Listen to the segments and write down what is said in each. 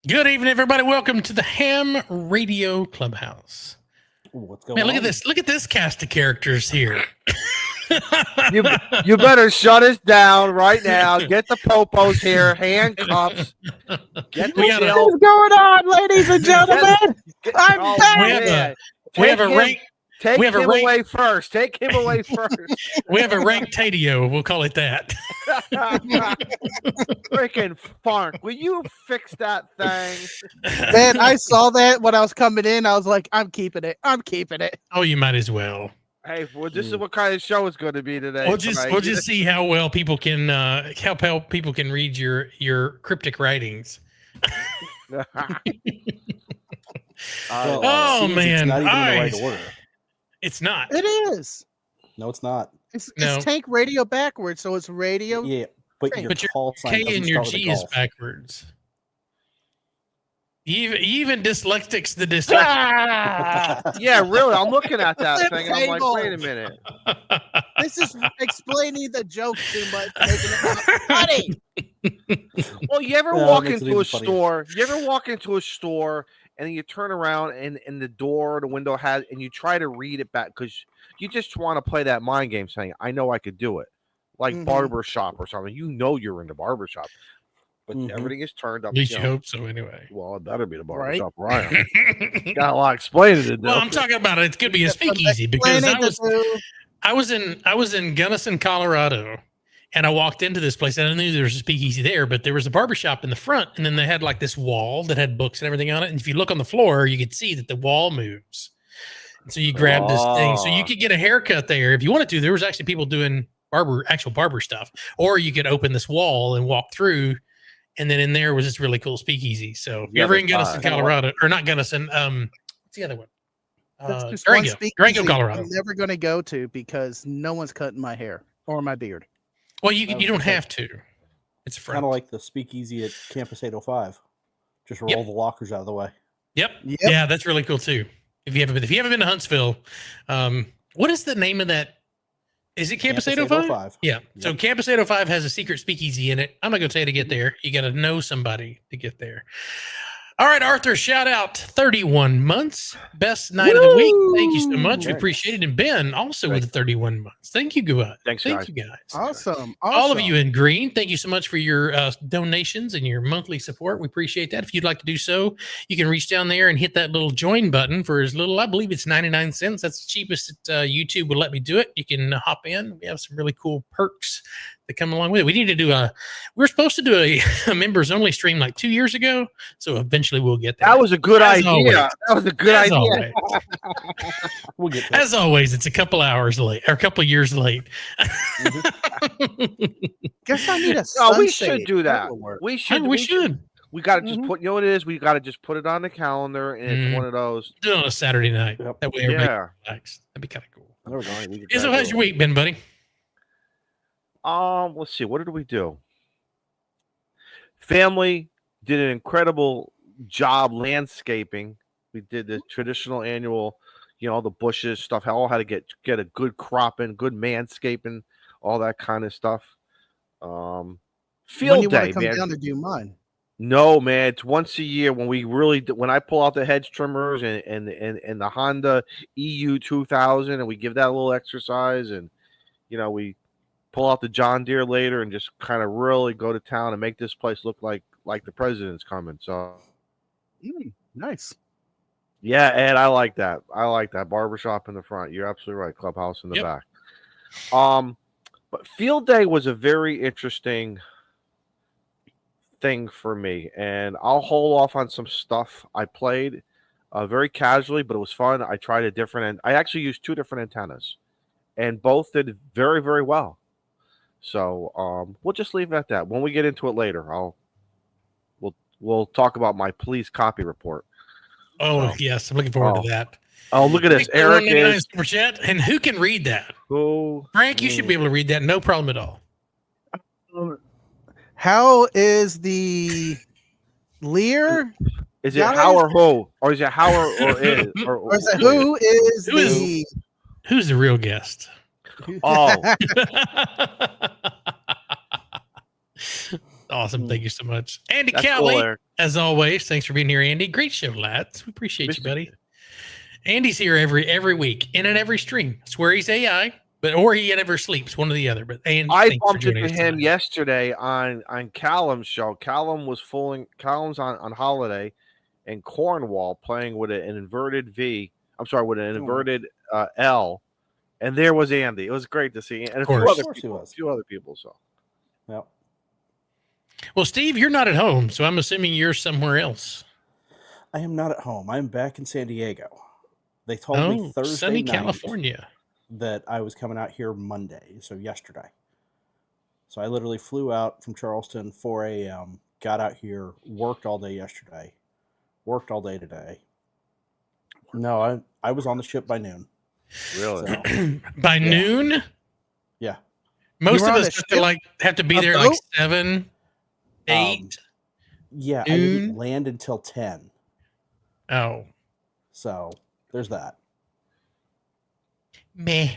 Good evening, everybody. Welcome to the Ham Radio Clubhouse. Ooh, what's going Man, on? look at this. Look at this cast of characters here. You better shut us down right now. Get the popos here, handcuffs. Get We got the a- What's going on, ladies and gentlemen? I'm back. We have a rank. Take we have a him rank- away first. Take him away first. We have a rank Tadio. We'll call it that. Freaking funk. Will you fix that thing? Man, I saw that when I was coming in. I was like, I'm keeping it. I'm keeping it. Oh, you might as well. Hey, well, this is what kind of show it's going to be today. We'll just see how well people can read your cryptic writings. Oh, seems man. it's not even in the right Nice. order. It's not. It is. No, it's not. It's No. Tank Radio backwards, so it's radio. Yeah, but your But your call sign K doesn't and your start with a G is golf. backwards. Even dyslexics the dyslexic. Yeah, really. I'm looking at that Flip thing and I'm like, table. wait a minute. This is explaining the joke too much, making it not funny. Well, you ever Yeah, walk makes it into a even funnier. store? You ever walk into a store and then you turn around and the door, the window has, and you try to read it back because you just want to play that mind game, saying, "I know I could do it," like Mhm. barber shop or something. You know you're in the barber shop, but Mhm. everything is turned up. At least you you know, hope so, anyway. well, it better be the barber Right. shop, right? Got a lot of explaining to do. Well, I'm talking about it could be a Got some speakeasy because explaining to do. I was in Gunnison, Colorado, and I walked into this place. And I knew there was a speakeasy there, but there was a barbershop in the front, and then they had like this wall that had books and everything on it. And if you look on the floor, you could see that the wall moves. And so you grab this thing, so you Oh. could get a haircut there if you wanted to. There was actually people doing actual barber stuff, or you could open this wall and walk through. And then in there was this really cool speakeasy. So if The you're ever other in Gunnison, side. Colorado, or not Gunnison, what's the other one? That's just one Durango, speakeasy Colorado. I'm never going to go to because no one's cutting my hair or my beard. Well, you don't have to. It's a Kind front. of like the speakeasy at Campus 805. Just roll Yep. the lockers out of the way. Yep. Yep. Yeah, that's really cool too. If you haven't been to Huntsville, what is the name of that? Is it Campus 805? Yeah. So Yep. Campus 805 has a secret speakeasy in it. I'm not going to tell you to get there. You got to know somebody to get there. All right, Arthur, shout out 31 months, best night of the week. Thank you so much. We Nice. appreciate it. And Ben also with the 31 months. Thank you, guys. Thanks, Thank guys. you, guys. Awesome. All of you in green, thank you so much for your donations and your monthly support. We appreciate that. If you'd like to do so, you can reach down there and hit that little join button for as little, I believe it's 99 cents. That's the cheapest that YouTube will let me do it. You can hop in. We have some really cool perks that come along with it. We were supposed to do a members only stream like 2 years ago. So eventually we'll get there. That was a good As idea. always. That was a good As idea. always. We'll get to it. As always, it's a couple hours late or a couple years late. Guess I need a No, we sunshade. should do that. will work. We should. we should We got to just Mhm. put. You know what it is? We got to just put it on the calendar, and it's Mhm. one of those. do it on a Saturday night. Yep. That way everybody Yeah. relax. That'd be kind of cool. There we go. We could Izzo, try to how's do your it. week been, buddy? Let's see. What did we do? Family did an incredible job landscaping. We did the traditional annual, the bushes stuff. All had to get a good crop in, good manscaping, all that kind of stuff. When Field you want day, to come man. down to do mine? No, man, it's once a year when we really when I pull out the hedge trimmers and the Honda EU 2000 and we give that a little exercise and we pull out the John Deere later and just kind of really go to town and make this place look like the president's coming. So Nice. yeah, Ed, I like that. I like that barbershop in the front. You're absolutely right. Clubhouse in the Yep. back. But field day was a very interesting thing for me, and I'll hold off on some stuff I played very casually, but it was fun. I tried a different, I actually used two different antennas, and both did very, very well. So we'll just leave it at that. When we get into it later, we'll talk about my police copy report. Oh, yes. I'm looking forward to that. Oh, look at this. Eric is Super chat. And who can read that? who? Frank, you should be able to read that. No problem at all. How is the Lear? Is it Guys? how or who? Or is it how or is? Or is it who is Who is- the? Who's the real guest? Oh, Awesome. Thank you so much. Andy That's Kelly, cool, Eric. as always. Thanks for being here, Andy. Great show, lads. We appreciate you, Mr. buddy. Andy's here every week in and every stream. I swear he's AI, or he never sleeps, one or the other. But Andy, I thanks for bumped joining into us him tonight. yesterday on Callum's show. Callum's on holiday in Cornwall playing with an inverted V. I'm sorry, with an inverted L. And there was Andy. It was great to see, and a few other people. So, Yep. Well, Steve, you're not at home, so I'm assuming you're somewhere else. I am not at home. I'm back in San Diego. They told me Thursday sunny night California that I was coming out here Monday, so yesterday. So I literally flew out from Charleston 4 a.m., got out here, worked all day yesterday, worked all day today. No, I was on the ship by noon. really, So, by noon. yeah. Most were of on us have to be A there boat? like 7, 8. Yeah, I didn't noon? land until 10. Oh, So there's that. meh.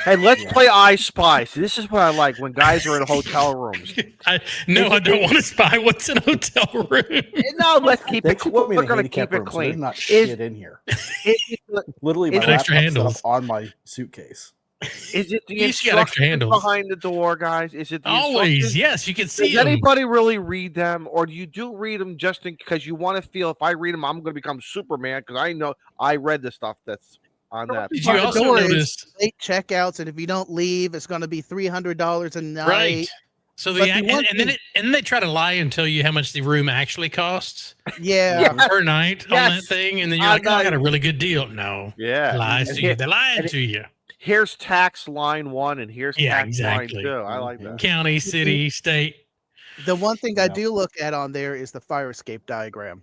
hey, let's play I Spy. See, this is what I like when guys are in hotel rooms. I don't want to spy what's in a hotel room. No, let's keep They it. actually put me We're in a going to handicap keep it room, so clean. there's not shit in here. Literally, my Is it extra laptop's set handles? up on my suitcase. Is it the You just got extra instructions handles. behind the door, guys? Is it the Always, instructions? yes, you can see Does them. anybody really read them, or do you read them just because you want to feel if I read them, I'm going to become Superman because I know I read the stuff that's on that. Did you The also door is notice? late checkouts, and if you don't leave, it's going to be $300 a night. Right. So But the one and then they try to lie and tell you how much the room actually costs Yeah. per night on that Yes. thing, and then you're I like, "Oh, I got know. a really good deal." No, Yeah, lies And to you. here- They're lying and to you. here's tax line 1, and here's Yeah, tax exactly. line 2. I like that. County, city, state. The one thing I Yep. do look at on there is the fire escape diagram.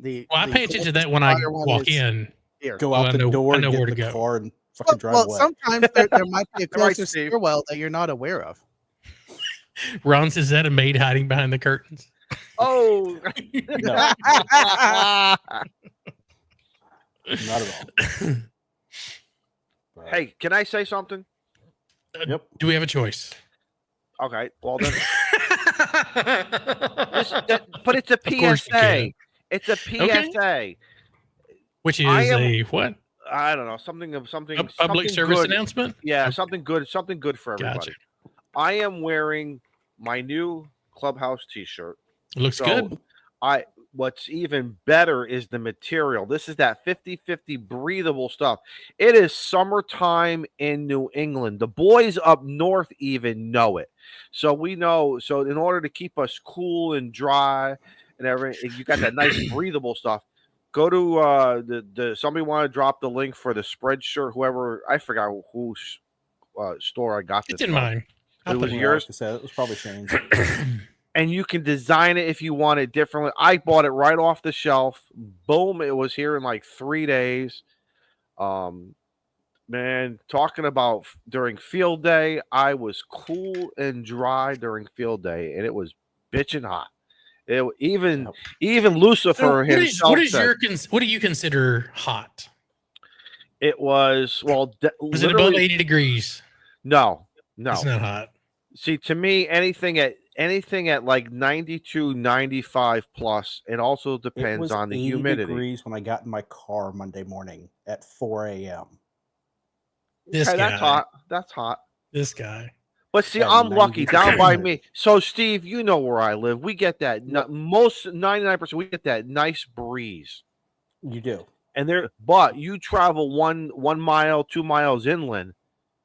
Well, I pay attention to that when I fire one walk is in. here. Go Oh, out I the know- door I know and where get to the go. car and fucking drive Well, away. sometimes there might be a All right, closer Steve. stairwell that you're not aware of. Ron says that a maid hiding behind the curtains. Oh, No, not at all. But, hey, can I say something? Yep. Do we have a choice? Okay, well then, but it's a Of course you can. PSA. It's a PSA. Which is I am- a what? I don't know, something A public something service good. announcement? Yeah, Okay. something good for everybody. Gotcha. I am wearing my new Clubhouse T-shirt. Looks So good. what's even better is the material. This is that 50-50 breathable stuff. It is summertime in New England. The boys up north even know it. So we know. So in order to keep us cool and dry and everything, you got that nice breathable stuff. Go to the somebody want to drop the link for the Spreadshirt. Whoever, I forgot whose store I got this It's in from. mine. I'll It put was it in. yours? Like I said, it was probably Shane's. And you can design it if you want it differently. I bought it right off the shelf. Boom, it was here in like 3 days. Man, talking about during field day, I was cool and dry during field day, and it was bitching hot. Even Lucifer So himself said what do you consider hot? it was Was it above literally 80 degrees? no. It's not hot. See, to me, anything at like 92, 95 plus, it also It depends was on the 80 humidity. degrees when I got in my car Monday morning at 4 a.m. This Hey, guy. that's hot. That's hot. This guy. But see, Yeah, I'm lucky 90 down by degrees. me. So, Steve, you know where I live. We get that most 99%. We get that nice breeze. You do. But you travel one mile, 2 miles inland,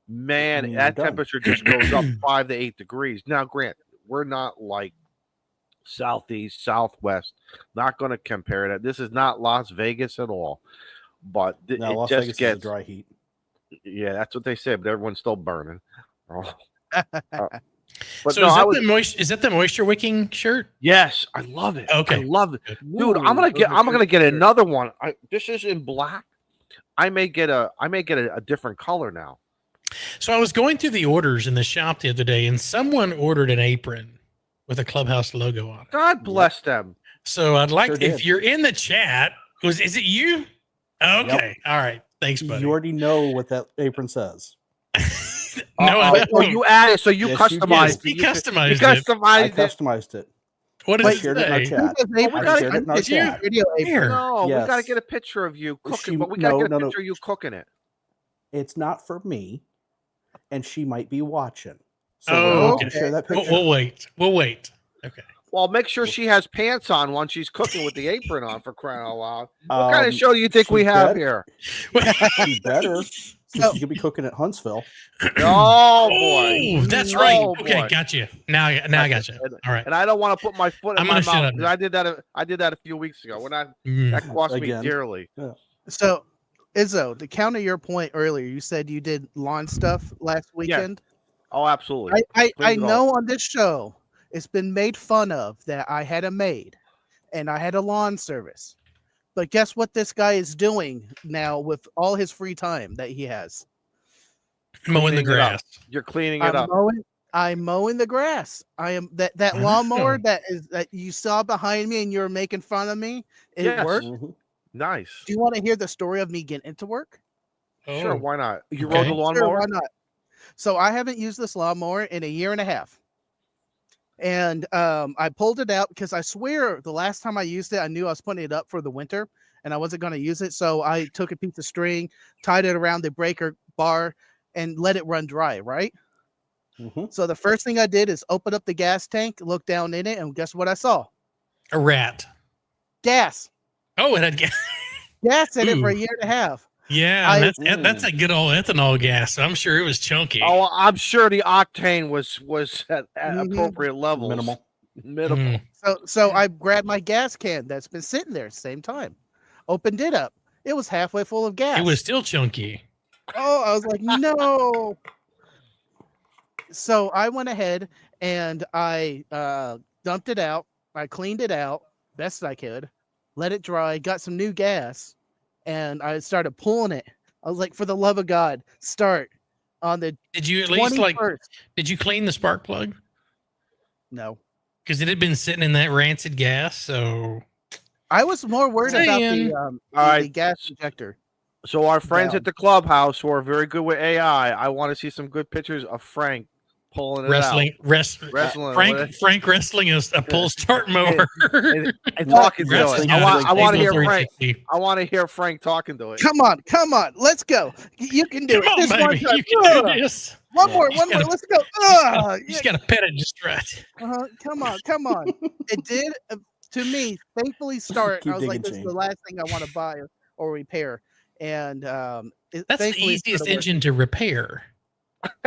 man, And that you're done. temperature just goes up 5 to 8 degrees. Now, Grant, we're not like southeast, southwest. Not going to compare that. This is not Las Vegas at all. But No, it Las just Vegas gets is a dry heat. Yeah, that's what they said, but everyone's still burning. But So no, is that the moisture wicking shirt? yes, I love it. Okay. I love it, Good. dude. I'm gonna get another one. This is in black. I may get a different color now. So I was going through the orders in the shop the other day, and someone ordered an apron with a Clubhouse logo on it. God bless them. So I'd like Sure if did. you're in the chat, is it you? Okay. All right. Thanks, buddy. You already know what that apron says. No, I Oh, don't. you added, so you Yes, you did. customized He it. customized You it. I customized it. customized it. What does I it shared it in our say? chat. we gotta shared it in our Did you? chat. Video apron. Here. No, we got to Yes. get a picture of you cooking, She- but we got to no, get a no, picture no. of you cooking it. It's not for me, and she might be watching. So Oh, we're not okay. going to share that We'll, picture. we'll wait. We'll wait. Okay. Well, make sure she has pants on when she's cooking with the apron on, for crying out loud. What kind of show do you think we she have bet- here? She better. So- She could be cooking at Huntsville. Oh boy! Oh, that's right. Oh, Okay, boy. got you. Now I got you. All right. And I don't want to put my foot in I'm my gonna shut mouth up because now. I did that a few weeks ago. When that Mm. cost me Again. dearly. So, Izzo, to counter your point earlier, you said you did lawn stuff last weekend. Oh, absolutely. I Cleaned it all. know on this show it's been made fun of that I had a maid and I had a lawn service. But guess what this guy is doing now with all his free time that he has? Mowing the Cleaning it up. grass. You're cleaning it up. I'm mowing the grass. I am that Wow. lawnmower that you saw behind me and you were making fun of me. It Yes. worked. Mhm. Nice. Do you want to hear the story of me getting into work? Sure, Oh. why not? You Okay. rode the Sure, lawnmower? why not? So I haven't used this lawnmower in a year and a half. And I pulled it out because I swear the last time I used it, I knew I was putting it up for the winter and I wasn't going to use it. So I took a piece of string, tied it around the breaker bar, and let it run dry, right? Mhm. So the first thing I did is open up the gas tank, look down in it, and guess what I saw? A rat. Gas. Oh, it had gas. Gas in it for a Ooh. year and a half. Yeah, that's a good old ethanol gas. So I'm sure it was chunky. Oh, I'm sure the octane was at Mhm. appropriate levels. Minimal. Mm. So I grabbed my gas can that's been sitting there same time, opened it up. It was halfway full of gas. It was still chunky. Oh, I was like, no. So I went ahead and I dumped it out. I cleaned it out best I could, let it dry, got some new gas, and I started pulling it. I was like, for the love of God, start on the Did you at least 21st. did you clean the spark plug? No. Because it had been sitting in that rancid gas. So I was more worried about Saying. the right. gas injector. So our friends Down. at the clubhouse who are very good with AI, I want to see some good pictures of Frank pulling it wrestling. out. Frank wrestling is a pull start mower. And talking to Wrestling it. I want to hear Table Frank. 360. I want to hear Frank talking to it. Come on, let's go. You can do Come it. on, This one baby. time. You can do Ugh. this. One more, gotta- let's go. You just got to pet it just right. Come on. It did to me. Thankfully, start. Keep I was like, digging, this is Shane. the last thing I want to buy or repair, and That's the thankfully it easiest started working. engine to repair.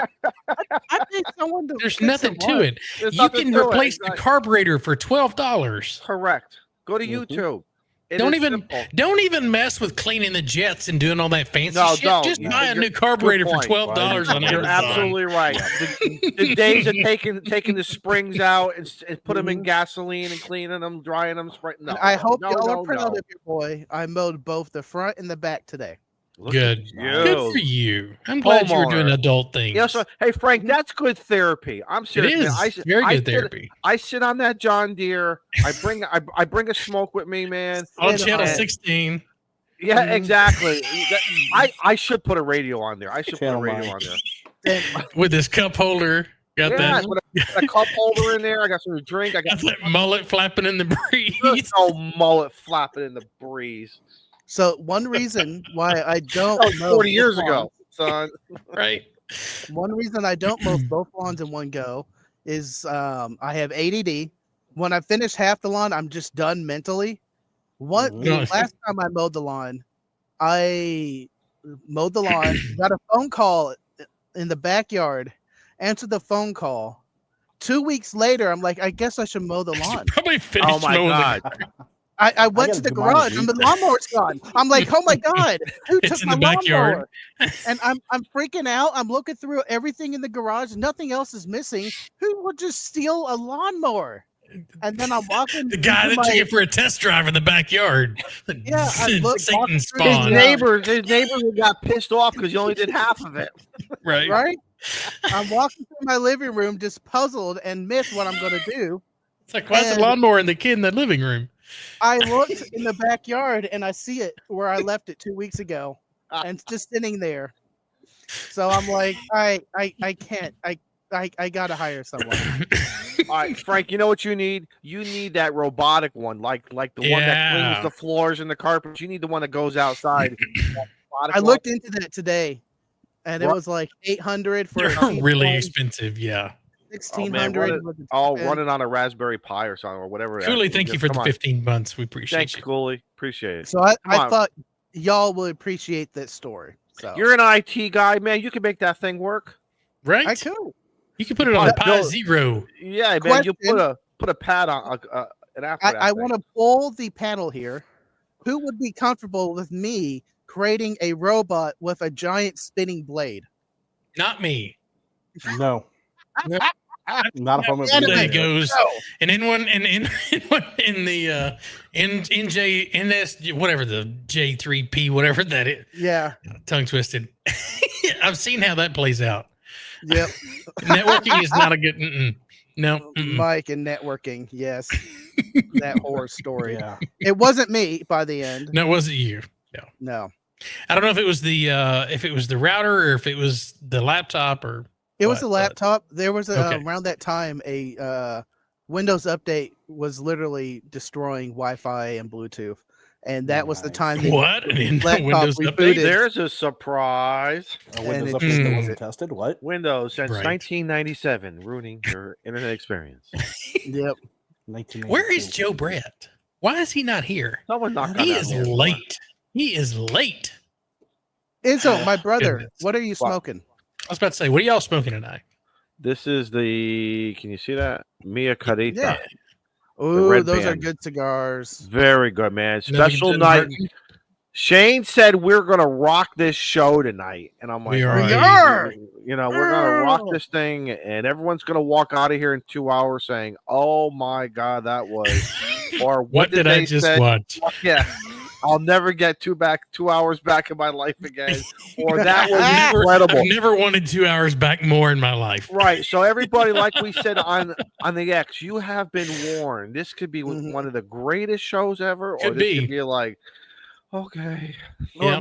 I think someone to There's fix nothing to once. it. There's You nothing can to it, replace the exactly. carburetor for $12. Correct. Go to Mhm. YouTube. It Don't is even simple. don't even mess with cleaning the jets and doing all that fancy No, shit. don't. Just Yeah, buy a you're- new carburetor good for point. $12 on You're Amazon. absolutely right. The days of taking the springs out and put them in gasoline and cleaning them, drying them, spraying. No, And I hope no, y'all no, are proud no. of your boy. I mowed both the front and the back today. Look Good. at Good for you. I'm glad you were doing Homeowner. adult things. Yeah, so, hey Frank, that's good therapy. I'm it serious, is man. very good sit- therapy. I sit on that John Deere. I bring a smoke with me, man. On Sit channel on it. 16. Yeah, Mhm. exactly. I should put a radio on there. I should Channel put a radio 9. on there. And With this cup holder. Got Yeah, that. put a cup holder in there. I got some to drink. I got Got that mullet flapping in the breeze. There's no mullet flapping in the breeze. so one reason why I don't That was mow 40 both years lawns- ago, son. Right. One reason I don't mow both lawns in one go is I have ADD. When I finish half the lawn, I'm just done mentally. Mhm. The last time I mowed the lawn, got a phone call in the backyard, answered the phone call. 2 weeks later, I'm like, I guess I should mow the lawn. Probably finished Oh my mowing God. I went to gotta the do mine garage this and the week. lawnmower's gone. I'm like, oh my God, who It's took in my the backyard. lawnmower? And I'm freaking out. I'm looking through everything in the garage. Nothing else is missing. Who would just steal a lawnmower? And then I'm walking. The guy into that took it for a test drive in the backyard. Yeah, I looked- Satan walking through His spawn. neighbors got pissed off because you only did half of it. Right. right. I'm walking through my living room, just puzzled and miss what I'm going to do. It's like, why is the And- lawnmower and the kid in the living room? I looked in the backyard and I see it where I left it 2 weeks ago, and it's just sitting there. So I'm like, I can't. I gotta hire someone. All right, Frank. You know what you need? You need that robotic one, like the one that cleans Yeah. the floors and the carpets. You need the one that goes outside. I looked into that today, and it Right. was like 800 for a They're cheap really one, expensive. Yeah. 1600 with the I'll top run end. it on a Raspberry Pi or something or whatever. Cooley, thank you Just for come the on. 15 months. We appreciate Thanks, you. Cooley. Appreciate it. So I on. thought y'all would appreciate that story. So You're an IT guy, man. You can make that thing work. Right? I could. You can put it on a Pi Bill- Zero. Yeah, man. You Question. put a pad on an app. I want to pull the panel here. Who would be comfortable with me creating a robot with a giant spinning blade? Not me. No. Nope. Not if I'm There a it goes. And in one in the NS whatever the J3P whatever that is, Yeah. tongue twisted. I've seen how that plays out. Yep. Networking is not a good. No. Mike and networking. Yes. That horror story. Yeah. It wasn't me by the end. No, it wasn't you. No. I don't know if it was the router or if it was the laptop or It was what, a laptop. There was Okay. around that time a Windows update was literally destroying Wi-Fi and Bluetooth, and that was the Nice. time they what? And laptop Windows rebooted. update. There's a surprise. A And Windows it update just- that wasn't tested. What? Windows since Right. 1997, ruining your internet experience. Yep. 1992. Where is Joe Brett? Why is he not here? Someone knocked He on that is door. late. He is late. Izzo, my brother, Goodness. what are you What? smoking? I was about to say, what are y'all smoking tonight? This is the. Can you see that? Mia Carita. Yeah. Ooh, red those are band. good cigars. Very good, man. Nothing Special good, night. Martin. Shane said we're gonna rock this show tonight, and I'm like, We "All are. right, We are. you know, we're gonna rock Oh. this thing, and everyone's gonna walk out of here in 2 hours saying, "Oh my god, that was," or What did I just say? watch? Yeah, I'll never get 2 hours back in my life again, or that was I've incredible. never wanted 2 hours back more in my life. Right. So everybody, like we said on the X, you have been warned. This could be Mhm. one of the greatest shows ever, or Could this be. could be like, okay. Or Yeah.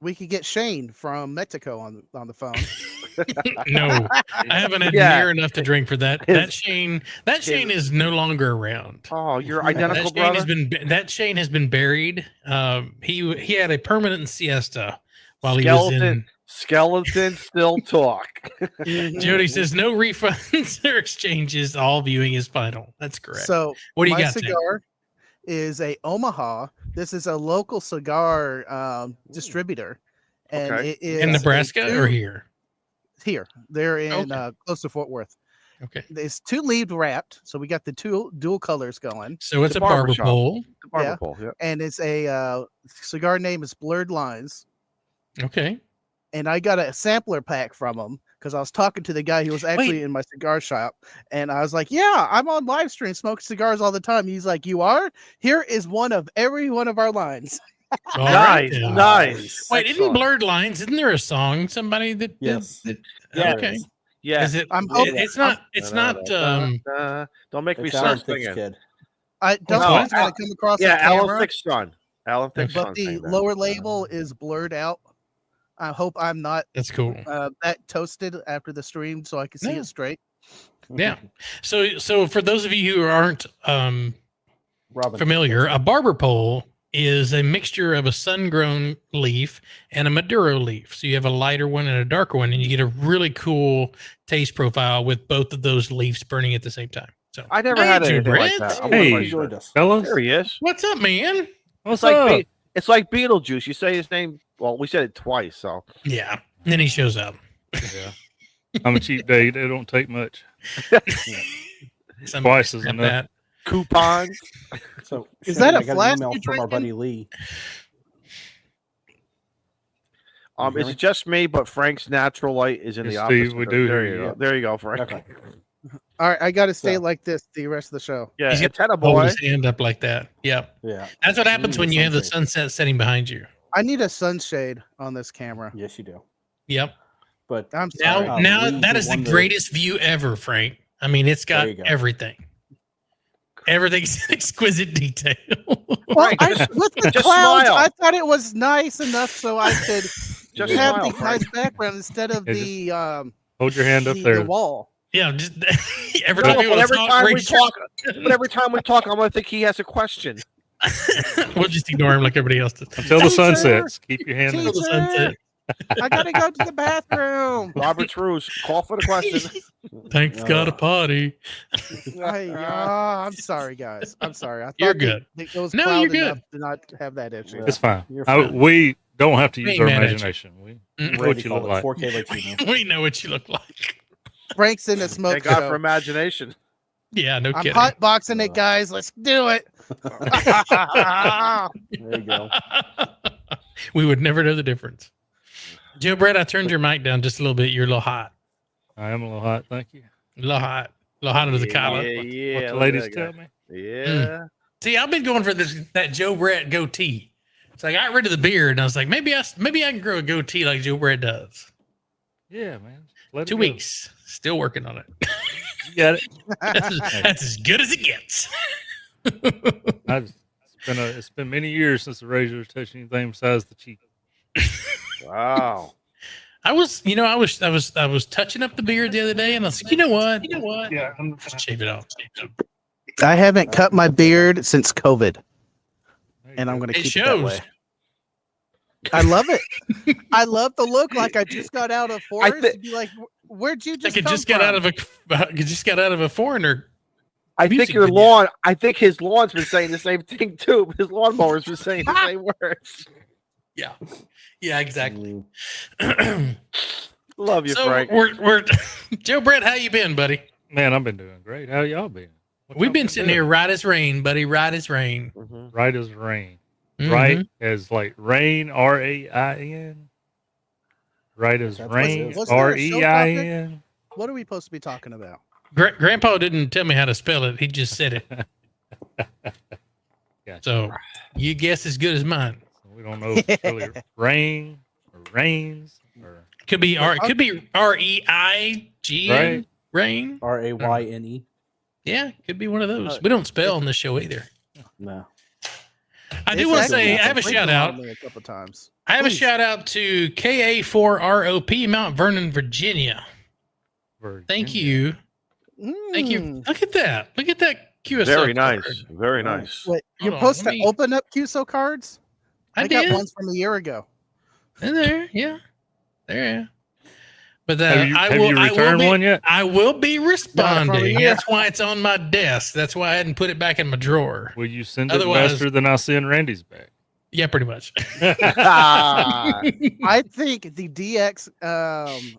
we could get Shane from Mexico on the phone. No, I haven't had Yeah. near enough to drink for that. That Shane is no longer around. Oh, you're That identical That Shane brother. has been buried. He had a permanent siesta while he was Skeleton, in. skeleton still talk. Mhm. Jody says no refunds or exchanges. All viewing is final. That's correct. So What do you my got, Tim? cigar is a Omaha. This is a local cigar distributor, and Okay. it is In a Nebraska or two- here? here. They're in Okay. close to Fort Worth. Okay. It's 2-leaved wrapped, so we got the dual colors going, So it's The a barber barbershop. pole. The barber Yeah. pole, yeah. and it's a cigar name is Blurred Lines. Okay. And I got a sampler pack from him because I was talking to the guy who was actually in my cigar shop, and I was like, "Yeah, I'm on live stream, smoking cigars all the time." He's like, "You are? Here is one of every one of our lines." All right Nice, then. nice. Wait, isn't Excellent. Blurred Lines? Isn't there a song? Somebody that? Yes. that- Yeah, okay. it is. Yeah. Is it? I'm hoping- It's not. It's not. Don't make me It's start Alan Thicke's singing. kid. I don't No, know if it's going to come across Yeah, on Alan camera, Thicke's son. Alan Thicke's but son. the sang that. lower label is blurred out. I hope I'm not That's cool. that toasted after the stream, so I can see No. it straight. Yeah. So for those of you who aren't Robin. familiar, a barber pole is a mixture of a sun-grown leaf and a Maduro leaf. So you have a lighter one and a darker one, and you get a really cool taste profile with both of those leaves burning at the same time. So I never Hey, had Joe anything like Brett. that. I'm Hey, quite you sure. joined us. Fellas, There he is. what's up, man? what's It's like up? it's like Beetlejuice. You say his name. Well, we said it twice. So Yeah. And then he shows up. Yeah. I'm a cheap date. It don't take much. Somebody Twice is snap enough. that. coupons. So Is Shane, that a I got flask an email you're from our drinking? buddy Lee. Is it just me? But Frank's natural light is in Yes, the Steve, opposite. we do There hear you you. go. There you go, Frank. Okay. All right, I got to stay So- like this the rest of the show. Yeah, He's got antenna Hold boy. his hand up like that. Yep. Yeah. That's what happens Ooh, when you have the sunshade. sunset setting behind you. I need a sunshade on this camera. Yes, you do. Yep. But I'm sorry. Now Lee, that who is the won the- greatest view ever, Frank. I mean, it's got There you go. everything. Everything's in exquisite detail. Well, Frank, with the just clouds, smile. I thought it was nice enough so I could Just have smile, the Frank. nice background instead of Yeah, the Hold your hand up there. wall. Yeah, just every No, time you but want to every talk, time we raise talk, but every time we talk, I'm gonna think he has a question. we'll just ignore him like everybody else does. Until the sun Teacher! sets. Keep your hand Until in. the sun Teacher! sets. I gotta go to the bathroom. Robert's rules. Call for the question. Thanks, got a potty. I'm sorry, guys. I'm sorry. I thought You're good. It was No, cloud you're enough good. to not have that issue. It's fine. You're fine. We don't have to We use ain't our mad at you. imagination. We Mm. know Randy what you look called like. it 4K Latino. We know what you look like. Frank's in the smoke Thank God show. for imagination. Yeah, no I'm kidding. hotboxing it, guys. Let's do it. There you go. We would never know the difference. Joe Brett, I turned your mic down just a little bit. You're a little hot. I am a little hot. Thank you. A little hot. A little hot under the collar. Yeah, What the look at ladies that guy. tell me. Yeah. See, I've been going for that Joe Brett goatee. So I got rid of the beard, and I was like, maybe I can grow a goatee like Joe Brett does. Yeah, man. Let it 2 go. weeks, still working on it. You got it. That's as good as it gets. It's been many years since the razor has touched anything besides the cheek. Wow. I was touching up the beard the other day, and I was like, you know what? Yeah, Just shave it off. I haven't cut my beard since COVID, and I'm going to It keep it that way. shows. I love it. I love the look like I just got out of forest. thi- to be like, where'd you just Like it come just got out of a foreigner. I Music think your video. lawn. I think his lawn's been saying the same thing too. His lawnmower's been saying the same words. Yeah, exactly. Love you, So Frank. we're Joe Brett, how you been, buddy? Man, I've been doing great. How y'all been? What We've y'all been sitting doing? here right as rain, buddy. Right as rain. Mhm. Right as rain. Mhm. Right as like rain, RAIN. Right as That's what it rain, is. Was there a show REIN. What are we supposed to be talking about? Grandpa didn't tell me how to spell it. He just said it. Gotcha. So you guess as good as mine. We don't know if it's really rain or rains or Could be REIGN. Right. Rain. RAYNE. Yeah, could be one of those. We don't spell on this show either. No. I do It's want to actually say I got have a some shout sprinkle out. on me a couple times. I have a Please. shout out to KA4ROP Mount Vernon, Virginia. Thank you. Thank you. Mm. Look at that. Look at that QSO. Very card. nice. Very nice. Wait, you're Hold on, supposed let to me- open up QSO cards? I got did. ones from a year ago. In there, yeah. There. But Have you, I have will, you I will returned be, one yet? I will be responding. year. That's why it's on my desk. That's why I hadn't put it back in my drawer. Will you send it Otherwise- faster than I send Randy's back? Yeah, pretty much. Ah, I think the DX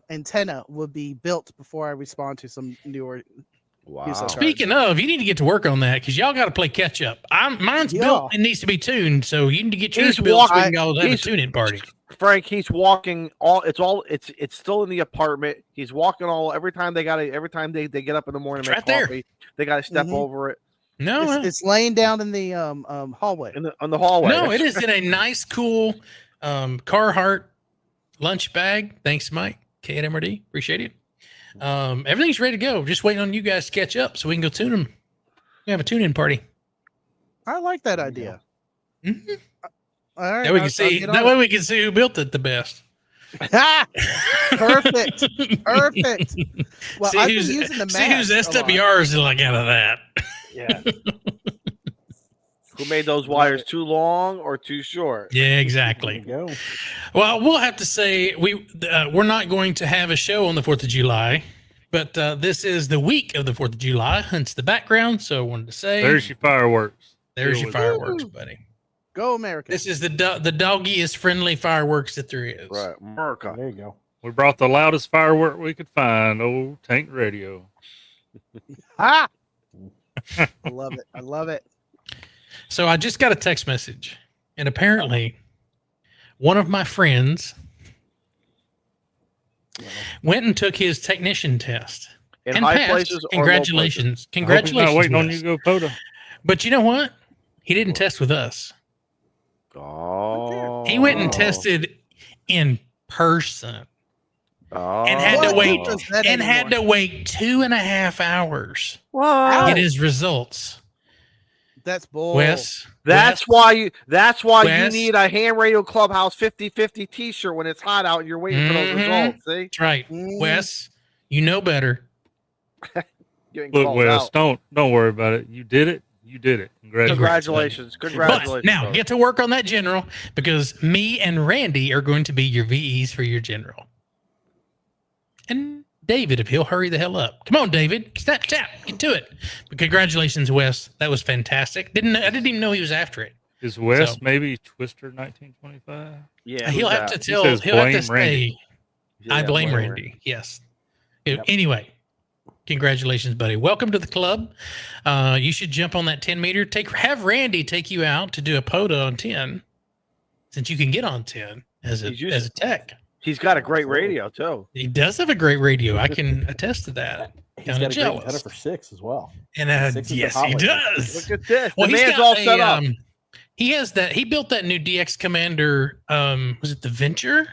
antenna will be built before I respond to some newer. wow. Speaking of, you need to get to work on that because y'all got to play catch up. Mine's Yeah. built and needs to be tuned, so you need to get yours He's built so we walking- can all have a he's- tune-in party. Frank, he's walking it's still in the apartment. He's walking every time they get up in the morning It's and make right there. coffee, they gotta step Mhm. over it No, It's laying down in the hallway. on the hallway. no, it is in a nice, cool Carhartt lunch bag. Thanks, Mike. K at MRD. Appreciate it. Everything's ready to go. Just waiting on you guys to catch up so we can go tune them. We have a tune-in party. I like that idea. Mhm. All right. That we I'll can see. get on That it. way we can see who built it the best. Ha! Perfect. Perfect. Well, see I've been who's, using the see whose mask a lot. SWRs are like out of that. Yeah. Who made those wires too long or too short? Yeah, There exactly. you go. Well, we'll have to say we're not going to have a show on the 4th of July, but this is the week of the 4th of July, hence the background. So I wanted to say There's your fireworks. there's Deal your with fireworks, Woo. buddy. Go America. This is the doggiest friendly fireworks that there is. Right, America. There you go. We brought the loudest firework we could find. Old tank radio. Ah! I love it. I love it. So I just got a text message, and apparently one of my friends went and took his technician test In and high passed. places or low places? Congratulations. I hope he's Congratulations. not waiting on Wes. you to go POTA. But you know what? He didn't test with us. Oh. He went and tested in person Oh. and had to What? wait Who does that and had anymore? to wait 2.5 hours to What? get his results. That's bull. Wes, That's Wes, why you Wes. need a Ham Radio Clubhouse 50-50 t-shirt when it's hot out and you're waiting for those Mhm. results. See? that's right. Mm. Wes, you know better. Getting Look, called Wes, out. don't worry about it. You did it. You did it. Congratulations. But Congratulations. now brother. get to work on that general, because me and Randy are going to be your VEs for your general. And David, if he'll hurry the hell up. Come on, David. Snap, tap. Get to it. But congratulations, Wes. That was fantastic. I didn't even know he was after it. Is Wes So- maybe Twister 1925? Yeah, He'll who's have that? to tell. says He'll have to blame say, Randy. I Yeah, blame whatever. Randy. Yes. Yep. Anyway, congratulations, buddy. Welcome to the club. You should jump on that 10 meter. Have Randy take you out to do a POTA on 10, since you can get on 10 as a tech. He's got a great radio too. He does have a great radio. I can attest to that. He's Kinda got a great jealous. antenna for 6 as well. And 6 is the yes, hot he one. does. Look at this. Well, The he's man's got all set up. He has that. He built that new DX Commander. Was it the Venture?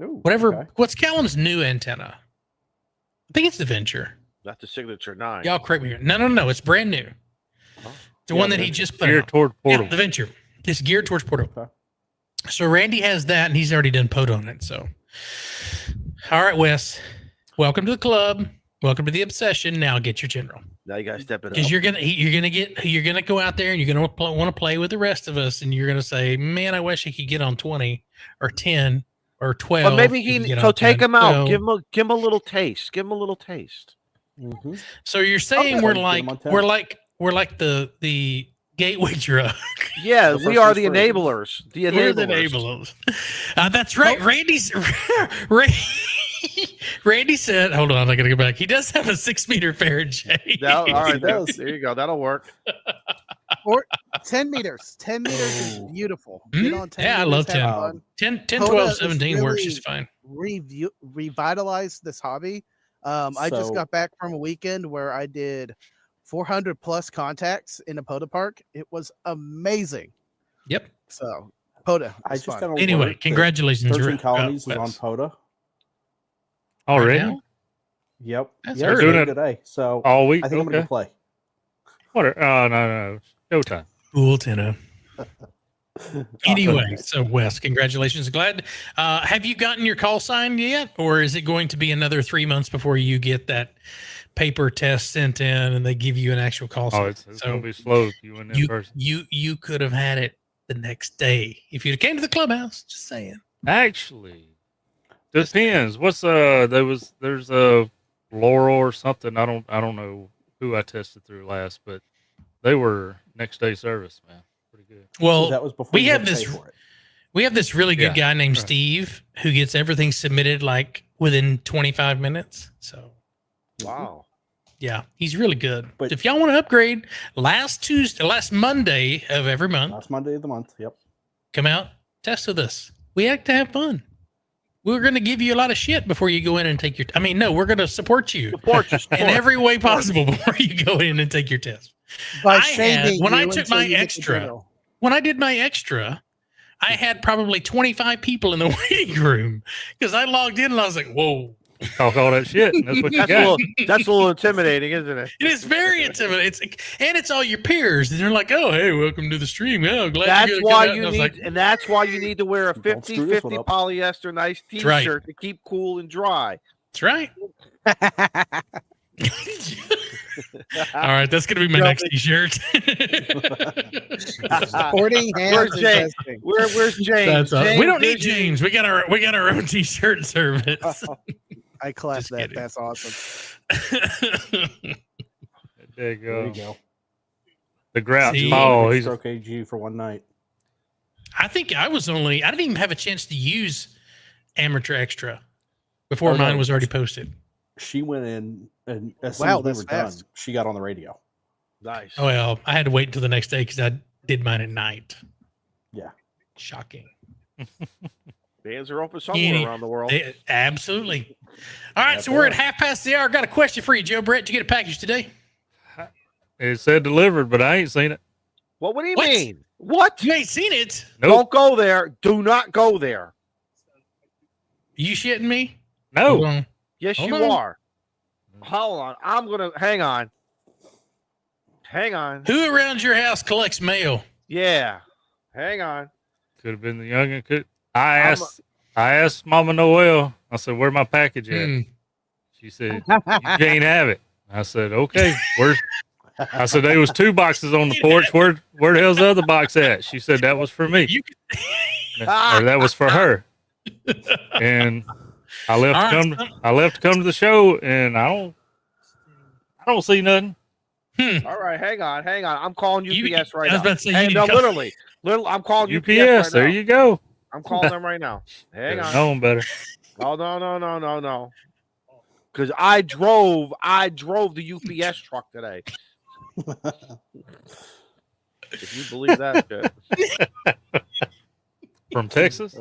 Ooh, Whatever. okay. What's Callum's new antenna? I think it's the Venture. That's the Signature 9. Y'all correct me. No. It's brand new. The Yeah, one that the he Venture. just put Geared out. toward Yeah, portable. the Venture. It's geared towards portable. Okay. So Randy has that, and he's already done POTA on it. So, all right, Wes, welcome to the club. Welcome to the obsession. Now get your general, Now you got to step it up. because you're gonna go out there and you're gonna want to play with the rest of us, and you're gonna say, "Man, I wish I could get on 20 or 10 or 12." But maybe You can get so on take 10. him out. So- Give him a little taste. Give him a little taste. Mhm. So you're saying Okay. we're Get like him on 10. we're like the gateway drug. Yeah, The we first are one's the free. enablers. The We're the enablers. enablers. That's right. Randy said, hold on, I gotta go back. He does have a 6 meter Faraday. Now, all Yes, right, he there, does. there you go. That'll work. Or 10 meters. 10 meters is Ooh. beautiful. Mhm. Get on 10 Yeah, I meters, love have 10. fun. 10, POTA 12, is 17 works really- just fine. Revitalize this hobby. I just So- got back from a weekend where I did 400 plus contacts in a POTA park. It was amazing. Yep. So POTA. I is just fun. got an Anyway, alert that congratulations. 13 you're- Colonies is on Wes. POTA. Already? now? Yep. That's yeah, early. it's Doing it today. So All week? I think I'm going Okay. to play. What? No. Showtime. Cool, Tina. Anyway, Okay. so Wes, congratulations. Glad. Have you gotten your call sign yet, or is it going to be another 3 months before you get that paper test sent in and they give you an actual call sign? Oh, it's going to be slow if you went in person. You could have had it the next day if you'd have came to the clubhouse. Just saying. Actually, depends. There's a Laurel or something. I don't know who I tested through last, but they were next day service, man. Pretty good. Well, So that was before we you have had to this- pay for it. we have this really good Yeah, guy named right. Steve who gets everything submitted like within 25 minutes. So Wow. yeah, he's really good. But- If y'all want to upgrade, last Monday of every month, Last Monday of the month. Yep. come out, test with us. We like to have fun. We're going to give you a lot of shit before you go in and take your. We're going to support you Support you. in every way possible before you go in and take your test. By I had- saving when I you took until my you get the extra- general. When I did my extra, I had probably 25 people in the waiting room because I logged in and I was like, whoa. Talk all that shit, and that's what you That's a got. little intimidating, isn't it? It is very intimidating. It's all your peers, and they're like, "Oh, hey, welcome to the stream." Oh, glad That's you why got you and I was need, like, and that's why you need to wear a Don't screw this one 50-50 up. polyester nice right. T-shirt to keep cool and dry. "That's right." All right, that's gonna be my next T-shirt. Supporting hands Where's and James? testing. Where's James? That's awesome. James, We don't need where's you? James. We got our own T-shirt service. I clap Just that. kidding. That's awesome. There you There go. you go. The grout's See? small. He's Stroke AG for one night. I think I didn't even have a chance to use Amateur Extra before Oh, no. mine was already posted. She went in, and as soon Wow, as we that's were fast. done, she got on the radio. Nice. Oh well, I had to wait until the next day because I did mine at night. Yeah. Shocking. Bands are open somewhere Any- around the world. Absolutely. All right, Yeah, so we're at they 1/2 the hour. Got a question for you, Joe Brett. Did you get a package today? it said delivered, but I ain't seen it. What do you What? mean? What? You ain't seen it. Nope. Don't go there. Do not go there. You shitting me? Hold No. on. Yes, Hold you on. are. Hold on. I'm gonna hang on. Hang on. Who around your house collects mail? Yeah. Hang on. Could have been the youngin. I asked Mama Noel. I said, "Where my package at?" Hmm. She She said, "You can't have it." I said, "Okay, where's?" I said, "There was 2 boxes on the porch. Where the hell's the other box at?" She said, "That was for me, or that was for her." And I left to come to the show, and I don't see nothing. All right, hang on. I'm calling UPS right I was now. about to say, Hey, you no, need to literally, I'm calling UPS UPS, right there now. you go. I'm calling them right now. Hang on. Knowing better. Oh, no. Because I drove the UPS truck today. If you believe that shit. From Texas.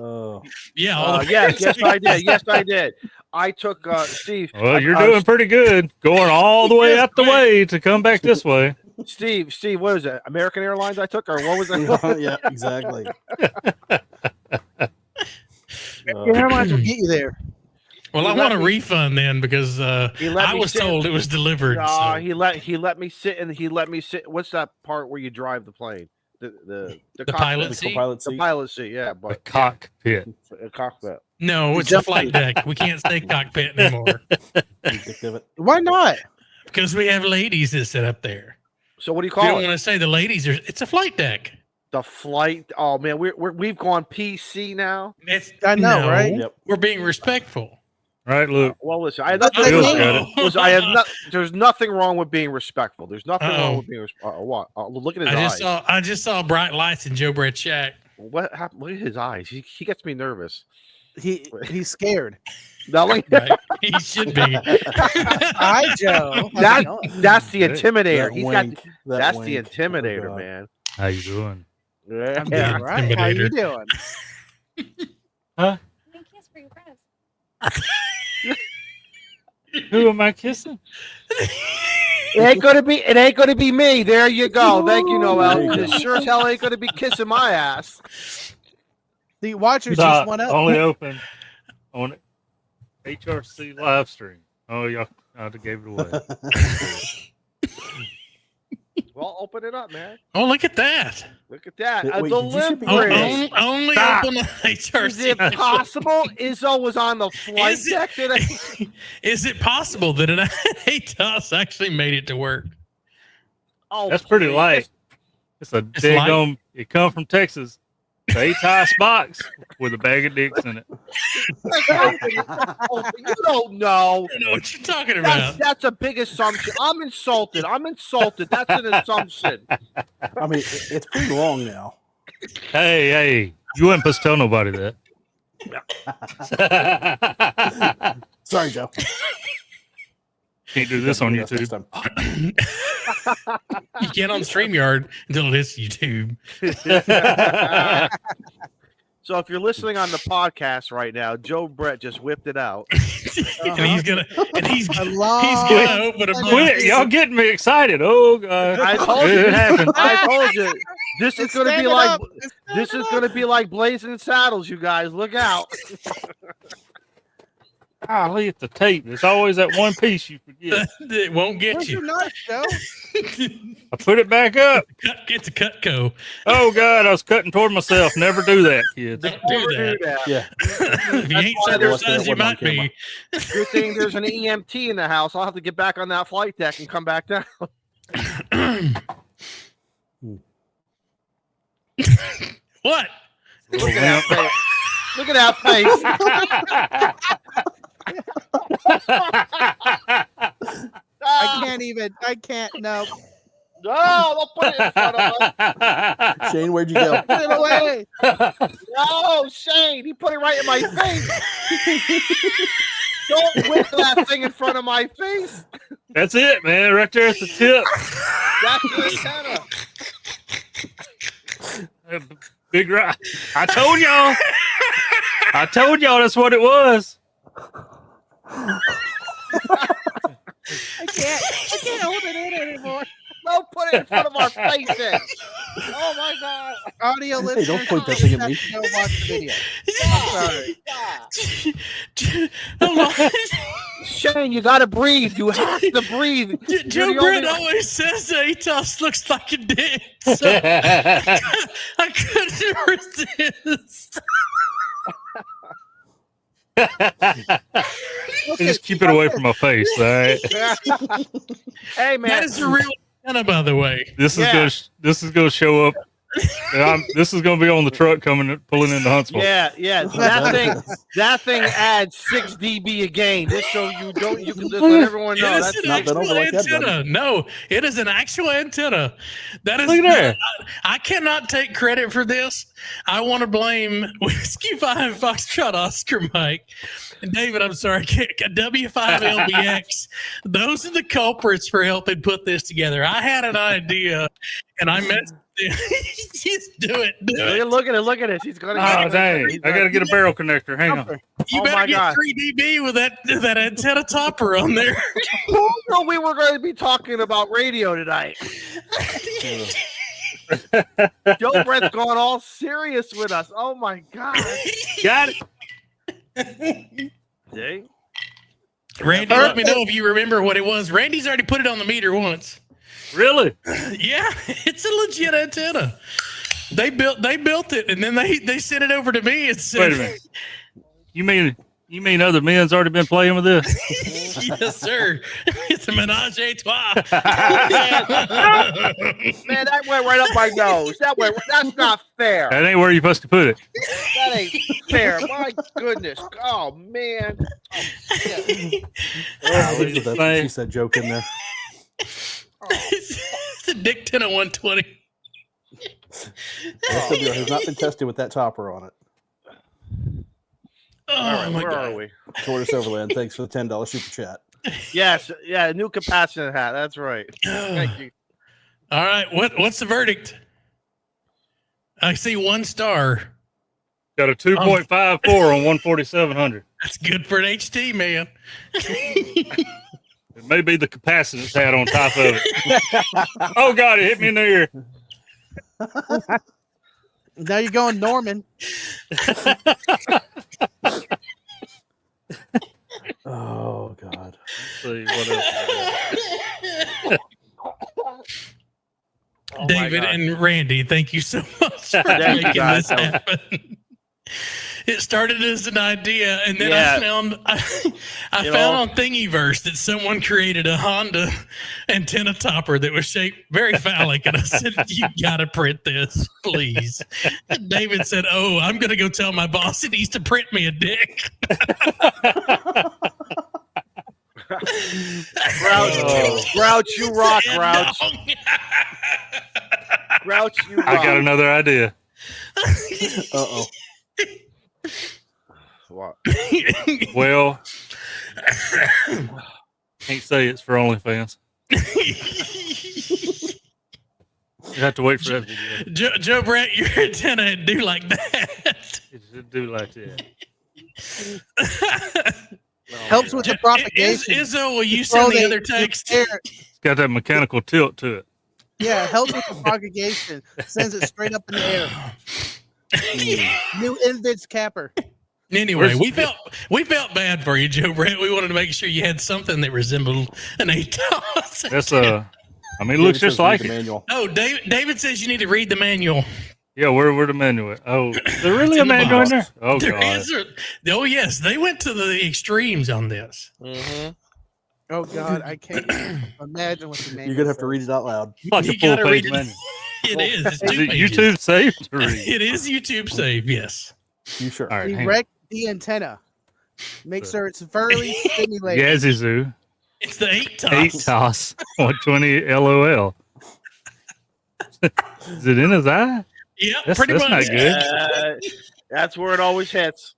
Yeah. Yes, I did. I took Steve. Well, you're doing pretty good, going all the way out the way to come back this way. Steve, what is it? American Airlines I took, or what was it? Yeah, exactly. Airlines will get you there. Well, I want a refund then because I was told it was delivered. No, So. he let me sit and he let me sit. What's that part where you drive the plane? The pilot cockpit. seat. The pilot seat, yeah, but the cockpit. A cockpit. No, it's a flight deck. We can't say cockpit anymore. Why not? Because we have ladies that sit up there. So what do you We call don't it? want to say the ladies. It's a flight deck. The flight. Oh man, we've gone PC now. I know, right? Yep. We're being respectful. Right, Luke. Well, listen, I have That's nothing. what got it. Listen, there's nothing wrong with being respectful. There's nothing wrong with being respectful. What? Look at his eyes. I just saw bright lights in Joe Brett's shack. What happened? Look at his eyes. He gets me nervous. He's scared. Now, look, Right? He should be. Hi, Joe. that's the intimidator. That He's wink, got. that That's wink. the intimidator, Oh, God. man. How you doing? Yeah. I'm doing right. How you doing? Huh? Kiss for your breast. Who am I kissing? It ain't gonna be me. There you go. Thank you, Noel. It sure as hell ain't gonna be kissing my ass. The watchers Nah, just went up. only open on HRC live stream. Oh, y'all gave it away. Well, open it up, man. Oh, look at that. Look at that. Wait, A did you ship it? delivery. Only Stop. open on Is HRC. it possible Izzo was on the flight Is it- deck today? Is it possible that an ATOS actually made it to work? Oh, That's pretty please. light. It's a It's big light? It come from Texas. It's a tie box with a bag of dicks in it. Oh, you don't know. I don't know what you're talking about. That's a big assumption. I'm insulted. That's an assumption. I mean, it's pretty long now. Hey, you wouldn't supposed to tell nobody that. Sorry, Joe. Can't do this on Next YouTube. time. You can't on StreamYard until it hits YouTube. So if you're listening on the podcast right now, Joe Brett just whipped it out. And he's gonna open a Quit, y'all getting me excited. Oh God. I told you. It happened. I told you. This is It's going to be standing like up. It's this is standing going to be like Blazing Saddles, you guys. Look out. Golly, it's the tape. It's always that one piece you forget. It won't get Where's your you. knife, Joe? I put it back up. It's a Cutco. Oh God, I was cutting toward myself. Never do that, kids. Don't Never do that. do that. Yeah. If you ain't why circumcised, you wasn't on might be. Good thing there's an EMT in the house. I'll have to get back on that flight deck and come back down. What? Look at that face. Look at that face. I can't. No. No, don't put it in front of us. Shane, where'd you go? Put it away. No, Shane, he put it right in my face. Don't whip that thing in front of my face. That's it, man. Right there at the tip. That's the antenna. Big right. I told y'all that's what it was. I can't hold it in anymore. Don't put it in front of our faces. Oh my God. Audio Hey, listeners, don't point that thing at me. Go watch the video. I'm sorry. Hold on. Shane, you gotta breathe. You have to breathe. Joe You're the Brett only- always says that ATOS looks like a dick. So I couldn't resist. Just keep it away from my face, all right? Hey, man. That is the real antenna, by the way. This is gonna show up. This is gonna be on the truck pulling into Huntsville. Yeah. That thing adds 6 dB a gain. Just so you can just let everyone know. It is That's an not been over actual like that, antenna. No, it is an actual antenna. That is. Look at that. I cannot take credit for this. I want to blame Whiskey 5 Foxtrot Oscar Mike and David. I'm sorry, W5LBX. Those are the culprits for helping put this together. I had an idea, and I messed. Just do it. Look at it. He's gonna. Oh dang! I gotta get a barrel connector. Hang on. You Oh better my get God. 3 dB with that antenna topper on there. Who knew we were going to be talking about radio tonight? Joe Brett's going all serious with us. Oh my God. Got it. See? Randy, let me know if you remember what it was. Randy's already put it on the meter once. Really? Yeah, it's a legit antenna. They built it, and then they sent it over to me and said, Wait a minute. You mean other men's already been playing with this? "Yes, sir. It's a menage a trois." Man, that went right up my nose. That's not fair. That ain't where you're supposed to put it. That ain't fair. My goodness. Oh man. Look at that she said joke in there. It's a Dick 10 120. SWR has not been tested with that topper on it. Oh All right, my where God. are we? Tortoise Overland, thanks for the $10 super chat. Yes, yeah, new capacitor hat. That's right. Thank you. All right, what's the verdict? I see 1 star. Got a 2.54 on 14700. That's good for an HT, man. It may be the capacitance hat on top of it. Oh God, it hit me in the ear. Now you're going Norman. Oh God. Let's see what else. Oh, my David God. and Randy, thank you so much for Thank you, making guys. this happen. It started as an idea, and then Yeah. I You found know? on Thingiverse that someone created a Honda antenna topper that was shaped very phallic, and I said, "You gotta print this, please." And David said, "Oh, I'm gonna go tell my boss he needs to print me a dick." Grouch, you rock, Grouch. Grouch, you rock. I got another idea. Uh-oh. What? Well, can't say it's for OnlyFans. You have to wait for that video. Joe Brett, your antenna would do like that. It should do like that. Helps with the propagation. Izzo, will you Throw send the the- other text? air- It's got that mechanical tilt to it. Yeah, it helps with the propagation. Sends it straight up in the air. New Invids capper. Anyway, Where's- we felt bad for you, Joe Brett. We wanted to make sure you had something that resembled an ATOS. That's I mean, it looks David just says read like the it. manual. Oh, David says you need to read the manual. Yeah, where the manual at? Oh, is there really It's a in the manual in box. there? Oh There God. is oh yes, they went to the extremes on this. Mm-hmm. Oh God, I can't imagine what the name. You're gonna have to read it out loud. Like a You gotta full read page it. manual. It is. It's Is 2 it pages. YouTube saved to read? It is YouTube save. Yes. You sure? All right, hang on. Erect the antenna. Make sure it's thoroughly stimulated. Yazoo. It's the 8 8 toss. toss 120 LOL. Is it in his eye? Yeah, That's pretty not much. good. That's where it always hits.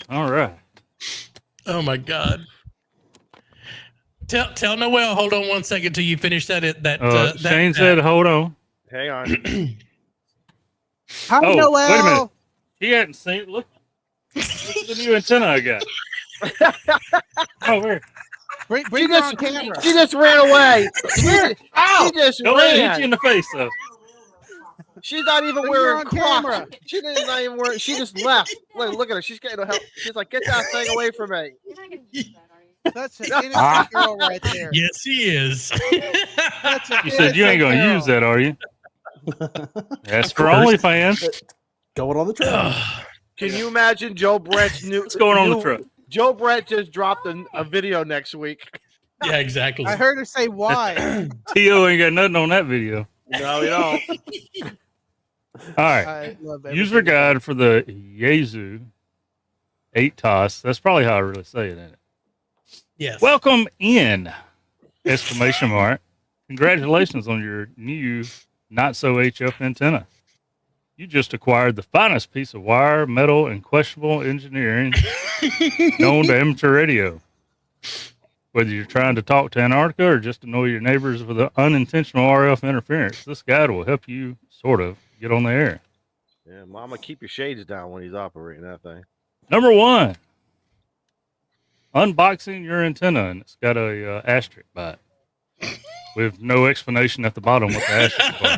All right. Oh my God. Tell Noel. Hold on 1 second till you finish that. Shane said, "Hold on." Hang on. Hi, Oh, Noel. wait a minute. He hadn't seen. Look at the new antenna I got. Oh, where? Bring She her on camera. She just ran away. She just Don't let it hit you ran. in the face, though. She's not even Bring her wearing on camera. Crocs. She didn't not even wear. She just left. Look at her. She's getting help. She's like, get that thing away from me. That's an innocent girl right there. Yes, he is. That's an You said you ain't innocent gonna girl. use that, are you? That's Of for course. OnlyFans. Going on the trail. Can you imagine Joe Brett's new? What's going on the truck? Joe Brett just dropped a video next week. Yeah, exactly. I heard her say why. T.O. ain't got nothing on that video. No, you don't. All right. I love User everything. guide for the Yaesu 8 TOS. That's probably how I really say it, isn't it? Yes. Welcome in! Exclamation mark. Congratulations on your new not so HF antenna. You just acquired the finest piece of wire, metal, and questionable engineering known to amateur radio. Whether you're trying to talk to Antarctica or just annoy your neighbors with an unintentional RF interference, this guide will help you sort of get on the air. Yeah, Mama, keep your shades down when he's operating that thing. Number 1, unboxing your antenna, and it's got a asterisk by it with no explanation at the bottom what the asterisk was.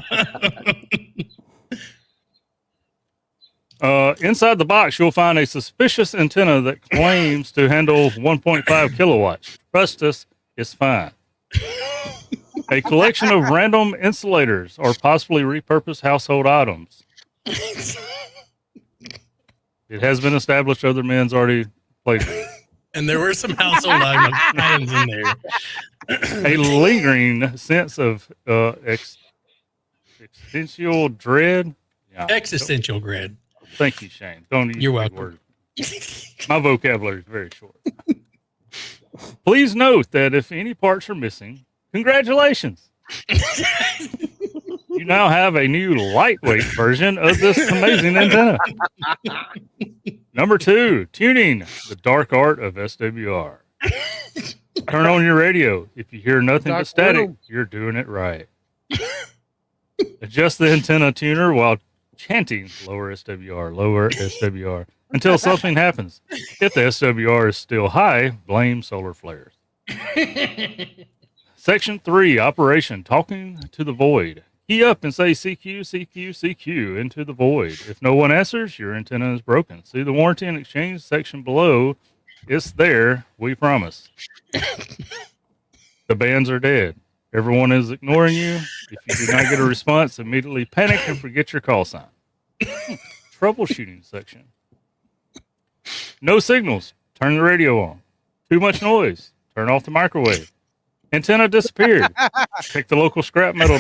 Inside the box, you'll find a suspicious antenna that claims to handle 1.5 kilowatts. Trust us, it's fine. A collection of random insulators or possibly repurposed household items. It has been established other men's already played with it. And there were some household items in there. A lingering sense of existential dread. Yeah. Existential dread. Thank you, Shane. Don't use You're big welcome. words. My vocabulary is very short. Please note that if any parts are missing, congratulations. You now have a new lightweight version of this amazing antenna. Number 2, tuning, the dark art of SWR. Turn on your radio. If you hear nothing but static, you're doing it right. Adjust the antenna tuner while chanting lower SWR, until something happens. If the SWR is still high, blame solar flares. Section 3, operation, talking to the void. Key up and say CQ, CQ, CQ into the void. If no one answers, your antenna is broken. See the warranty and exchange section below. It's there, we promise. The bands are dead. Everyone is ignoring you. If you do not get a response, immediately panic and forget your call sign. Troubleshooting section. No signals. Turn the radio on. Too much noise. Turn off the microwave. Antenna disappeared. Pick the local scrap metal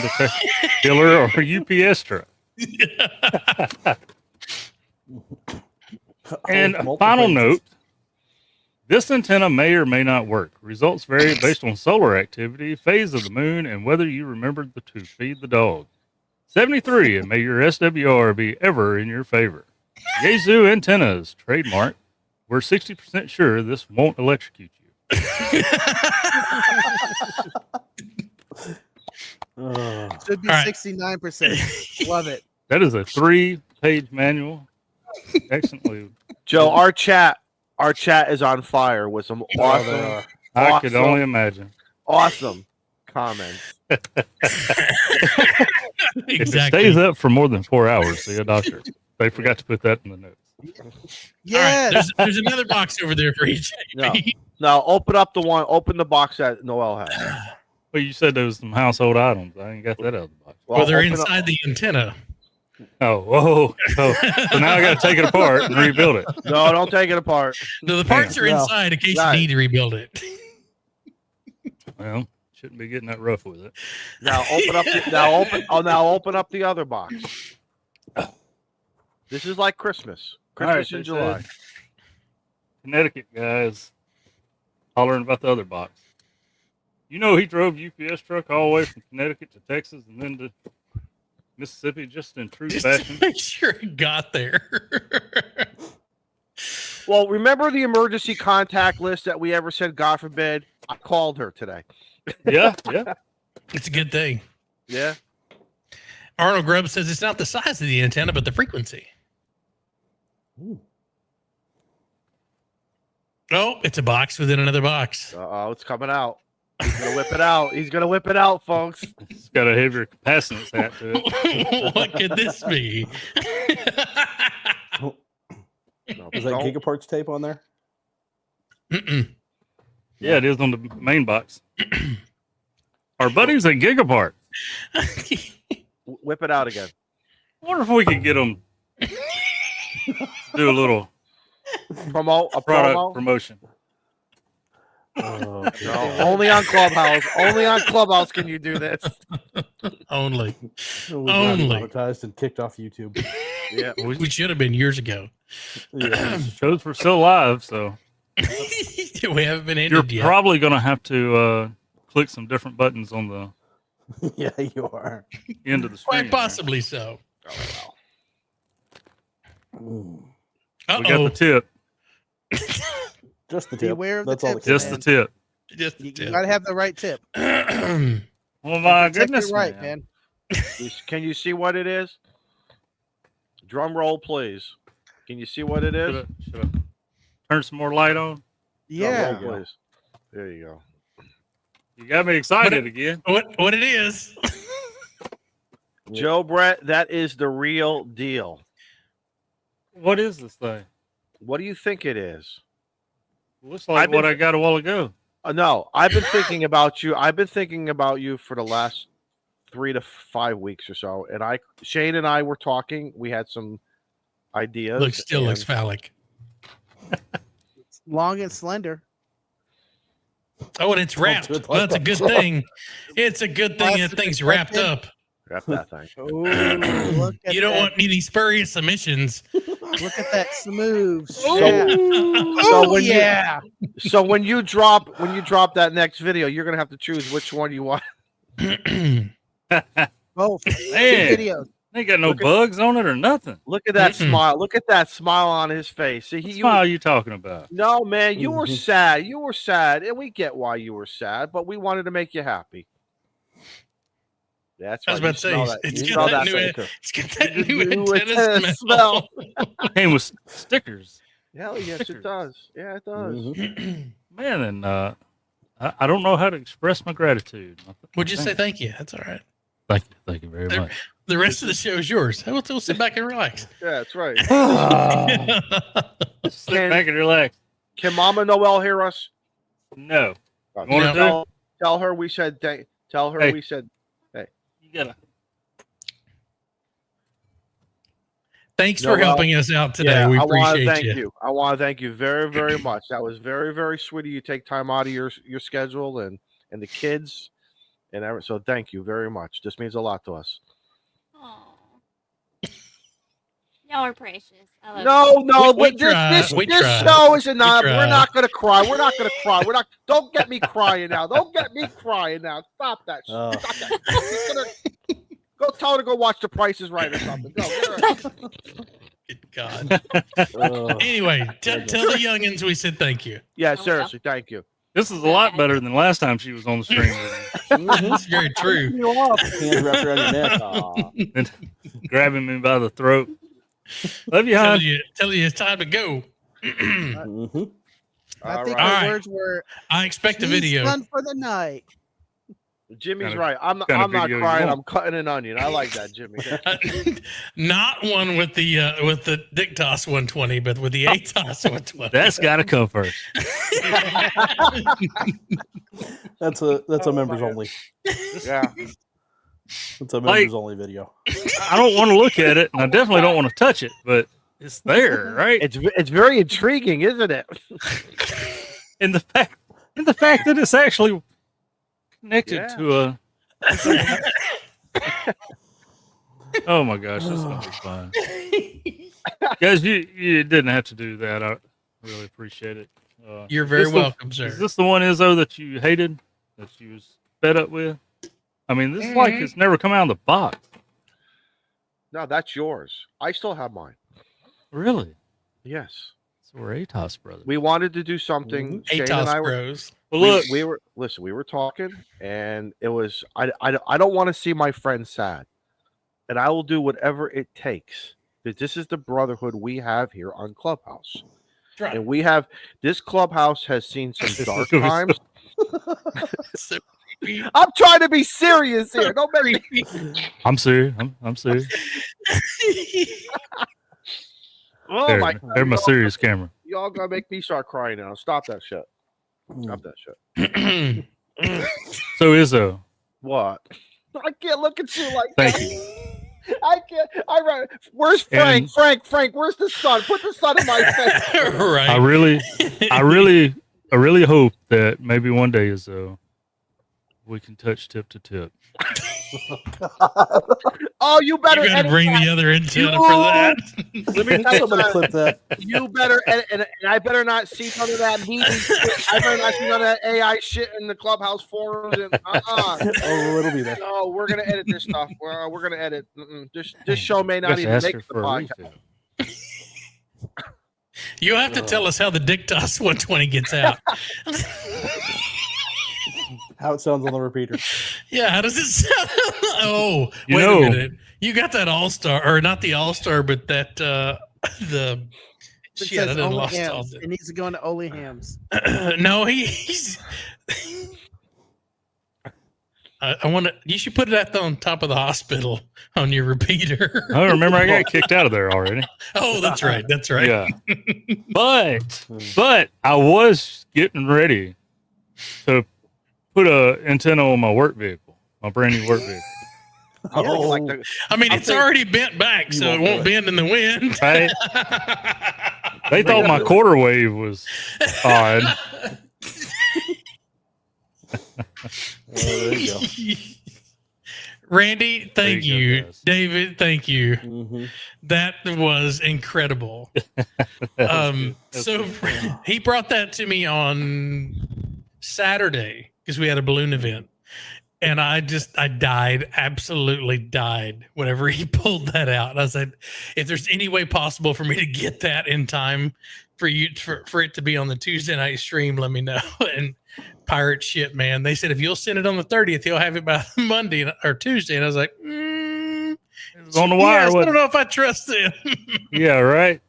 dealer or UPS truck. And a final note. This antenna may or may not work. Results vary based on solar activity, phase of the moon, and whether you remembered to feed the dog. 73, and may your SWR be ever in your favor. Yaesu antennas, trademark. We're 60% sure this won't electrocute you. Should be All right. 69%. Love it. That is a 3-page manual. Excellently. Joe, our chat is on fire with some awesome, I could only imagine. awesome comments. If it stays up for more than 4 hours, see a doctor. They forgot to put that in the notes. Yeah. All right, there's another box over there for each. No. Now open the box that Noel has. Well, you said there was some household items. I ain't got that out of the box. Well, they're open inside the antenna. Oh, whoa. So now I got to take it apart and rebuild it. No, don't take it apart. No, the parts are No. inside in case Right. you need to rebuild it. Well, shouldn't be getting that rough with it. Now open up the other box. This is like Christmas. Christmas All right, in July. said Connecticut guys hollering about the other box. You know he drove UPS truck all the way from Connecticut to Texas and then to Mississippi just in true Just fashion. to make sure it got there. Well, remember the emergency contact list that we ever said, God forbid? I called her today. Yeah. It's a good thing. Yeah. Arnold Grubb says it's not the size of the antenna, but the frequency. Ooh. Oh, it's a box within another box. Uh-oh, it's coming out. He's going to whip it out. He's going to whip it out, folks. It's got a heavier capacitance hat to it. What could this be? No, Is that don't. Gigaparts tape on there? Mm-mm. Yeah, it is on the main box. Our buddies at Gigapart. Whip it out again. I wonder if we could get them Do a little a product promo. promotion. Oh, No, only on Clubhouse. Only on Clubhouse can you do this. Only. we got Only. demonetized and kicked off YouTube. Yeah. We should have been years ago. Yeah. Shows were still live, so We haven't been you're ended yet. probably going to have to click some different buttons on the Yeah, you are. end of the screen. Quite possibly so. Oh, Mm. We got the tip. Just the tip. Beware of the That's all. tips, Just the man. tip. Just You the gotta have the right tip. tip. Oh my Protect goodness, it right, man. man. Can you see what it is? Drum roll, please. Can you see what it is? Should I turn some more light on? Yeah. Drum roll, please. There you go. You got me excited again. What it is? Joe Brett, that is the real deal. What is this thing? What do you think it is? Looks like I've been- what I got a while ago. No, I've been thinking about you. I've been thinking about you for the last 3 to 5 weeks or so. And Shane and I were talking. We had some ideas. Still looks phallic. It's long and slender. Oh, and it's wrapped. do it Well, like that's a that, good Joe. thing. It's a good thing that Plastic thing's wrapped protected. up. Wrap that thing. Oh, look at You don't that. want any spurious emissions. Look at that smooth. So- Yeah. So Oh, when you- yeah. So when you drop that next video, you're gonna have to choose which one you want. Both. Man. Two videos. Ain't got no Look at- bugs on it or nothing. Look at that Mm-mm. smile. Look at that smile on his face. See, What smile are you talking about? No, man, you were Mhm. sad. You were sad, and we get why you were sad, but we wanted to make you happy. That's I was right. about to say, it's You got smell that new thing, too. It's got that The new new antenna antenna smell. Came with stickers. Hell yes, it does. Yeah, it does. Mhm. Man, and I don't know how to express my gratitude. We'll just say thank you. That's all right. Thank you very There- much. The rest of the show is yours. We'll sit back and relax. Yeah, that's right. Sit back and relax. Can Mama Noel hear us? No, Oh, You wanna No. do? Tell her we said. Tell her Hey. we said. you gotta. Thanks No, for well, helping us out today. Yeah, We I want to appreciate thank you. you. I want to thank you very, very much. That was very, very sweet of you to take time out of your schedule and the kids and everything. So thank you very much. This means a lot to us. Aw. Y'all are precious. I love No, We but tried. this We this tried. show is not. We're tried. not gonna cry. We're not gonna cry. We're not. Don't get me crying now. Don't get me crying now. Stop that. Oh. Stop that. She's gonna- go tell her to go watch The Price is Right or something. Go. Get her. Good God. Oh. Anyway, tell the youngins we said thank you. Yeah, Oh, seriously. Thank you. This is a lot better than last time she was on the stream with Mhm. That's very true. You off. Hands wrapped around your neck. Aw. me, grabbing me by the throat. Love you, hon. Tell you it's time to go. Mhm. I All think right. All the right. words were I expect a "She's video. done for the night." Jimmy's Kinda- right. I'm kinda not video you crying. want. I'm cutting an onion. I like that, Jimmy. Not one with the Dictos 120, but with the ATOS 120. That's got to come first. That's a members only. Yeah. It's a members only video. I don't want to look at it, and I definitely don't want to touch it, but it's there, right? It's very intriguing, isn't it? And the fact that it's actually connected Yeah. to a. Oh my gosh, this is gonna be fun, guys. You didn't have to do that. I really appreciate it. You're very is this the- welcome, sir. Is this the one, Izzo, that you hated, that you was fed up with? I mean, this is like it's never come out of the box. No, that's yours. I still have mine. Really? Yes. So we're ATOS brothers. We wanted to do something. Shane and ATOS I were. Bros. Well, look, We were listen. We were talking, and it was. I don't want to see my friend sad, and I will do whatever it takes. Because this is the brotherhood we have here on Clubhouse, Right. and we have this Clubhouse has seen some This is dark gonna be times. So creepy. I'm trying to be serious here. Don't make me. I'm serious. I'm serious. Oh There, my God! there's my serious camera. Y'all gonna make me start crying now. Stop that shit. Stop that shit. So Izzo, What? I can't look at you like thank that. you. I can't. Where's Frank? Frank, where's the sun? Put the sun in my face. Right. I really hope that maybe one day is we can touch tip to tip. Oh, you better. You got to edit bring that. the other antenna for that. Let me tell you Somebody something. clip that. You better, and I better not see none of that meeting shit. I better not see none of that AI shit in the Clubhouse forums. And Oh, it'll be there. no, we're gonna edit this stuff. We're gonna edit. This show may not You even ask make her it the for a podcast. refill. You have to tell us how the Dictos 120 gets out. How it sounds on the repeater. Yeah, how does it sound? Oh, You wait know- a minute. You got that All-Star, or not the All-Star, but that the It shit. I says done only lost all hams. It needs to go into only hams. No, he's. I want to. You should put that on top of the hospital on your repeater. I remember I got kicked out of there already. Oh, that's right. That's right. Yeah. But I was getting ready to put a antenna on my work vehicle, my brand new work vehicle. I'm thinking like Oh. the, I mean, I'm it's thinking- already bent back, You so it won't do won't it. bend in the wind. Right? They thought my quarter wave was odd. There you go. Randy, thank There you you. go, guys. David, thank you. Mm-hmm. That was incredible. So he brought that to me on Saturday because we had a balloon event. And I died, absolutely died whenever he pulled that out. I said, if there's any way possible for me to get that in time for it to be on the Tuesday night stream, let me know. And pirate shit, man. They said, if you'll send it on the 30th, he'll have it by Monday or Tuesday. And I was like, It was on the wire. yes, I wasn't don't know if I trust them. Yeah, right.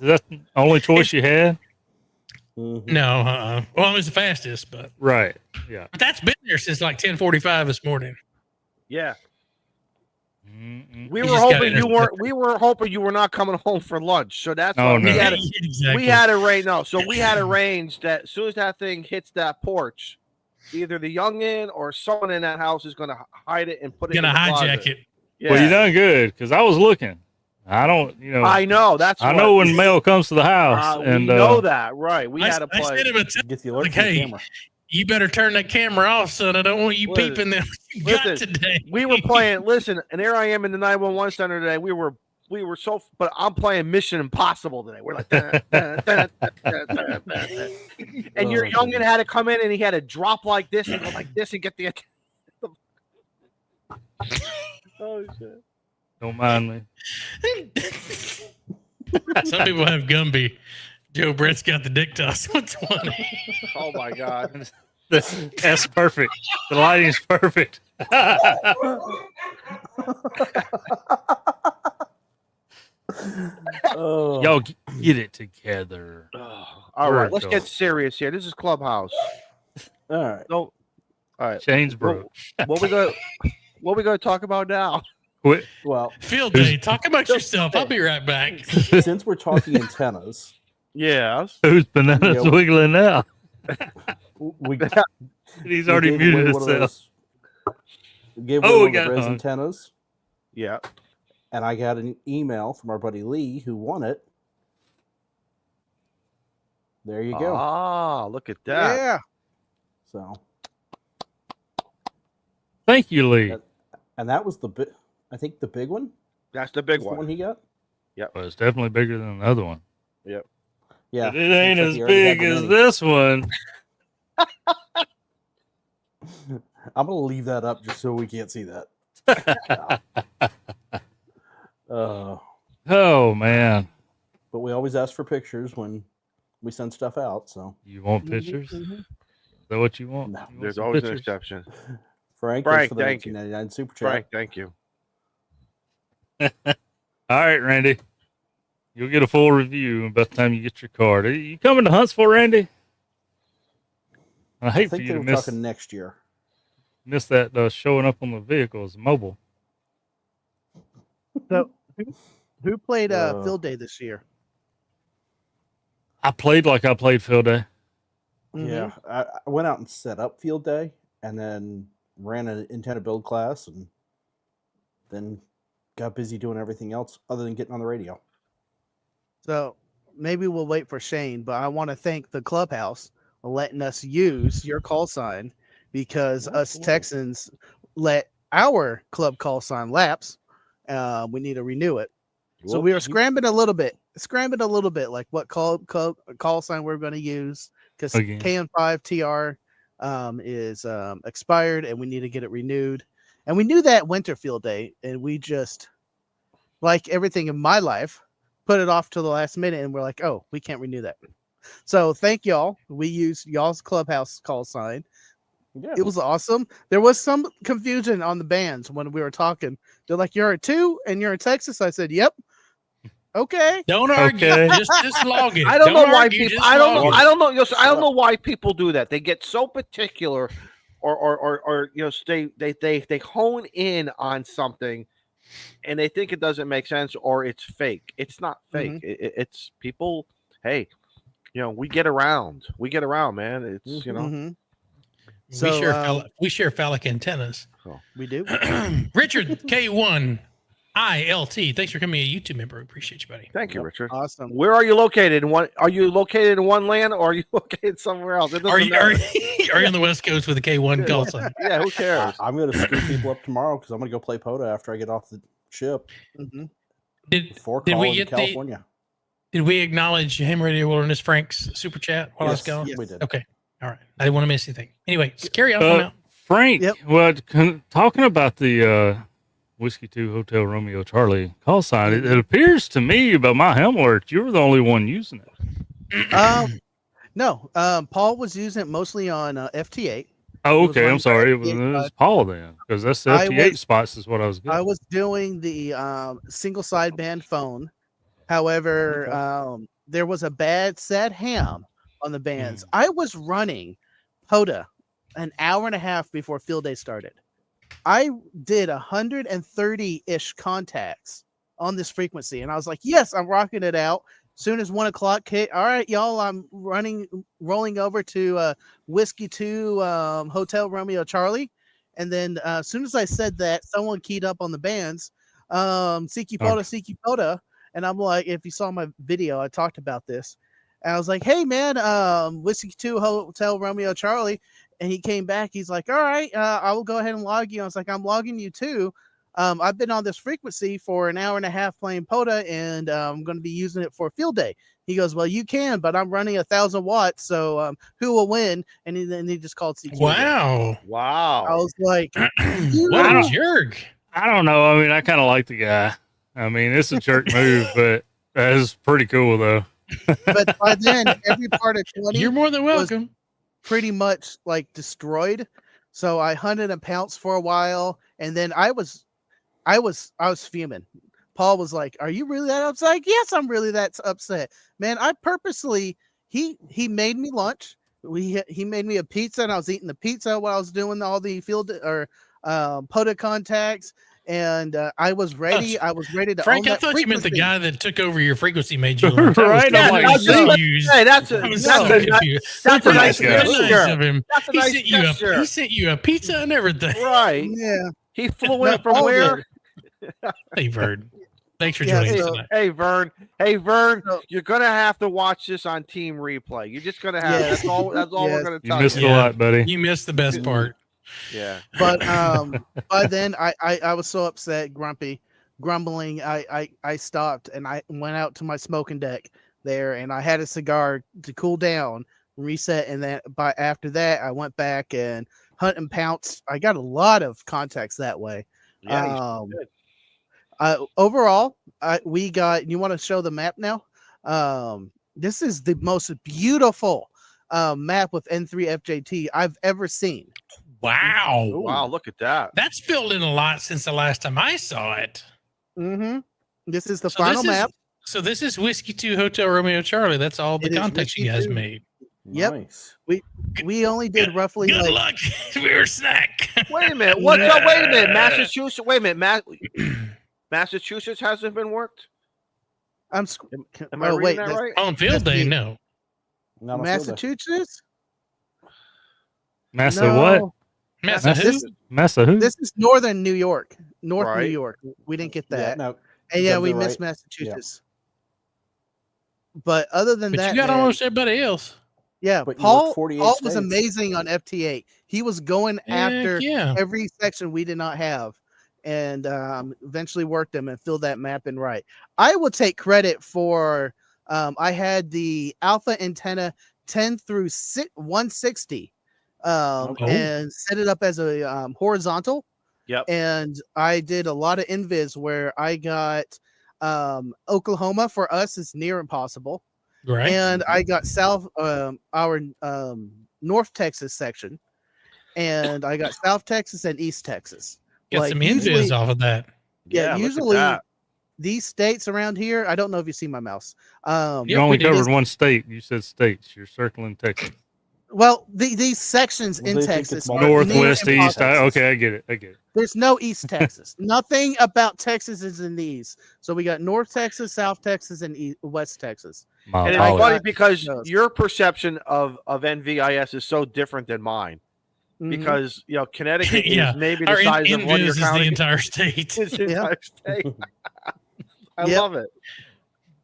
That's the only choice you had. Mm-hmm. No, well, it was the fastest, but Right. Yeah. that's been there since like 10:45 this morning. yeah. Mm-mm. We You were just gotta hoping you intercept weren't. We were hoping you were not coming home for lunch. So that's Oh, why no. we had it. Exactly. We had it right now. So we had arranged that as soon as that thing hits that porch, either the youngin or someone in that house is going to hide it and put it. Gonna in the hijack closet. it. Yeah. Well, you done good because I was looking. I don't, I know. That's. I what- know when mail comes to the house, we and know that, right? We I had to sent play. him a text, Get the alert like, from the hey, camera. you better turn that camera off, son. I don't want you Listen, peeping them you got listen, today. We were playing. Listen, and there I am in the 911 center today. We were so, but I'm playing Mission Impossible today. We're like, dun, dun, dun, dun, dun, dun, dun. And your Oh, youngin goodness. had to come in and he had to drop like this and go like this and get the. Oh shit! don't mind me. Some people have Gumby. Joe Brett's got the Dictos 120. Oh my god! That's perfect. The lighting's perfect. Oh. Y'all get it together. All right, Word, let's though. get serious here. This is Clubhouse. All right. So, all right, Chains broke. what we going to talk about now? Quit. Well, Field day, talk about yourself. I'll be right back. since we're talking antennas, Yes. Who's bananas Yep. wiggling now? we He's we already gave muted away one of himself. those- We gave Oh, away we one of got the Res hung. antennas, Yeah. and I got an email from our buddy Lee who won it. There you go. Ah, look at that. Yeah. So, Thank you, Lee. and that was the big. I think the big one. That's the big Was the one one. he got. Well, it's definitely bigger than the other one. Yeah, But it ain't looks like as he already had big the as mini. this one. I'm gonna leave that up just so we can't see that. Oh man, But we always ask for pictures when we send stuff out. So you want pictures? Is that what you want? No, You want There's some always an pictures? exception. Frank, Frank, thanks for the thank you. 1999 super chat. Frank, thank you. All right, Randy. You'll get a full review by the time you get your card. Are you coming to Huntsville, Randy? I I hate for think you they to were miss talking next year. that showing up on the vehicles mobile. So who played Uh, field day this year? I played like I played field day. Yeah, I went out and set up field day, and then ran an antenna build class, and then got busy doing everything else other than getting on the radio. So maybe we'll wait for Shane, but I want to thank the Clubhouse for letting us use your call sign because us Absolutely. Texans let our club call sign lapse. We need to renew it. So we were scrambling a little bit, like what call sign we're going to use because Again. KN5TR is expired and we need to get it renewed. And we knew that winter field day, and we just, like everything in my life, put it off to the last minute, and we're like, oh, we can't renew that. So thank y'all. We used y'all's Clubhouse call sign. Yeah. It was awesome. There was some confusion on the bands when we were talking. They're like, you're a 2 and you're in Texas. I said, yep. Okay. Don't argue. Okay. Just log it. I don't know why argue, people. just I don't know. log it. I don't know. I don't know why people do that. They get so particular, or they hone in on something, and they think it doesn't make sense or it's fake. It's not fake. It's people. Hey, we get around. We get around, man. It's Mhm. We So share phallic antennas. we do. Richard K1 ILT. Thanks for coming a YouTube member. Appreciate you, buddy. Thank you, Richard. Awesome. Where are you located? Are you located in one land or are you located somewhere else? It Are doesn't you matter. on the West Coast with a K1 call sign? Yeah, who cares? I'm going to scoop people up tomorrow because I'm going to go play POTA after I get off the ship. Mhm. Before Did we calling get California. Did we acknowledge Ham Radio Wilderness Frank's super chat while I was Yes, gone? yes, we did. Okay. All right. I didn't want to miss anything. Anyway, carry on. I'm out. Frank, Yep. well, talking about the Whiskey 2 Hotel Romeo Charlie call sign, it appears to me by my helm alert, you were the only one using it. No. Paul was using it mostly on FT8. Oh, It was okay. I'm running sorry. It by was FT8, Paul then, because that's the I FT8 was- spots is what I was getting. I was doing the single sideband phone. However, there was a bad sad ham on the bands. I was running POTA an hour and a half before field day started. I did 130-ish contacts on this frequency, and I was like, yes, I'm rocking it out. Soon as 1 o'clock hit, all right, y'all, I'm rolling over to Whiskey 2 Hotel Romeo Charlie. And then as soon as I said that, someone keyed up on the bands, Siki Poda. And I'm like, if you saw my video, I talked about this. And I was like, hey, man, Whiskey 2 Hotel Romeo Charlie. And he came back. He's like, all right, I will go ahead and log you. I was like, I'm logging you too. I've been on this frequency for an hour and a half playing POTA, and I'm going to be using it for field day. He goes, well, you can, but I'm running 1,000 watts. So who will win? And then he just called CQ. Wow. Wow. I was like, What a jerk. I don't know. I mean, I kind of like the guy. I mean, it's a jerk move, but that is pretty cool, though. but by then, every part of 20 You're more than was welcome. pretty much like destroyed. So I hunted and pounced for a while, and then I was fuming. Paul was like, "Are you really that upset?" Like, yes, I'm really that upset, man. I purposely he made me lunch. He made me a pizza, and I was eating the pizza while I was doing all the field or POTA contacts. And I was ready. I was ready to. Frank, own I that thought you meant the frequency. guy that took over your frequency made you learn. Right, I'm like, Hey, that's a Super nice nice gesture. of him. That's a He nice sent you a gesture. he sent you a pizza and everything. Right. Yeah. He flew No, in from Paul where? did. Hey, Vern. Thanks for Yeah, joining us so- tonight. Hey, Vern. Hey, Vern. So- You're gonna have to watch this on team replay. You're just gonna have. Yes. That's all. That's all we're Yes. gonna You tell missed you. a lot, buddy. You missed the best part. Yeah. But by then I was so upset, grumbling. I stopped and I went out to my smoking deck there, and I had a cigar to cool down, reset, and then after that I went back and hunt and pounced. I got a lot of contacts that way. Yeah. Overall, we got. You want to show the map now? This is the most beautiful map with N3 FJT I've ever seen. Wow. Wow. Look at that. That's filled in a lot since the last time I saw it. Mm-hmm. This is the So final this is- map. So this is Whiskey 2 Hotel Romeo Charlie. That's all the It is contacts you Whiskey guys 2. made. Yep. Nice. We only did roughly Good like luck. We were snack. Wait a minute. What's up? Wait a minute. Massachusetts. Wait a minute. Massachusetts hasn't been worked. Am Am I reading that that's right? On field That's day, the- no. Not on field day. Massachusetts. Massa what? No, Massa who? Massa who? This is northern New York. North New Right. York. We didn't get Yeah, that. no. And yeah, Gotta we do missed right. Massachusetts. But other than But that, you got man, almost everybody else. yeah, But you worked Paul 48 was states. amazing on FT8. He was going Heck after yeah. every section we did not have, and eventually worked them and filled that map in right. I will take credit for I had the alpha antenna 10 through 160 Okay. and set it up as a horizontal. Yep. And I did a lot of invis where I got Oklahoma for us is near impossible. Right. And I got South our North Texas section, and I got South Texas and East Texas. Got some invis off of that. Yeah, look at usually that. these states around here, I don't know if you see my mouse. You Yep, only we did. covered one state. You said states. You're circling Texas. Well, these sections Well, in they think Texas it's are multiple near Northwest, east. impossible. Okay, I get it. I get it. There's no East Texas. Nothing about Texas is in these. So we got North Texas, South Texas, and West Texas. My And it's apologies. funny because Yes. your perception of NVIS is so different than mine. Mhm. Because Connecticut Yeah. is maybe Our the size of one of invis your is the counties. entire state. It's the Yeah. entire state. I Yep. love it.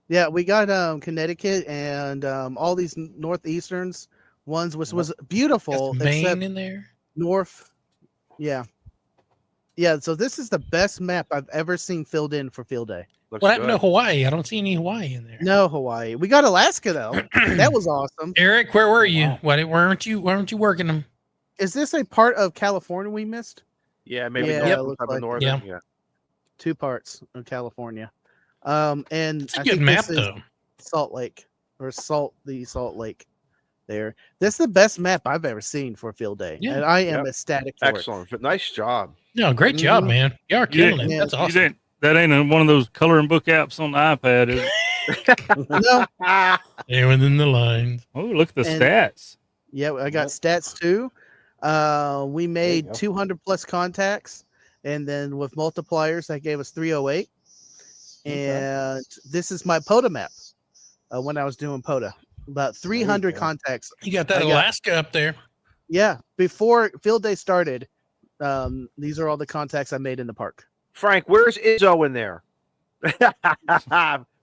Yeah, we got Connecticut and all these northeasterns ones, which was Got beautiful, some except Maine in there. North. Yeah. Yeah, so this is the best map I've ever seen filled in for field day. Looks What happened to good. Hawaii? I don't see any Hawaii in there. No Hawaii. We got Alaska though. That was awesome. Eric, where were you? Wow. Why weren't you working them? Is this a part of California we missed? Yeah, maybe Yeah, north, it some looks type like of it. northern. Yeah. Yeah. 2 parts of California. And It's a I good think map this is though. Salt Lake or Salt Lake there. This is the best map I've ever seen for field day. Yeah. And I am Yep. ecstatic for it. Excellent. Nice job. No, great job, Mhm. man. You are You killing didn't- it. Yeah. That's You awesome. didn't. That ain't one of those coloring book apps on the iPad, is it? No, Yeah, within the lines. Oh, look at the And- stats. yeah, I got Yep. stats too. We made go. 200 plus contacts, and then with multipliers, that gave us 308. Okay. And this is my POTA map when I was doing POTA. About 300 go. contacts. You got that I got- Alaska up there. Yeah, before field day started, these are all the contacts I made in the park. Frank, where's Izzo in there?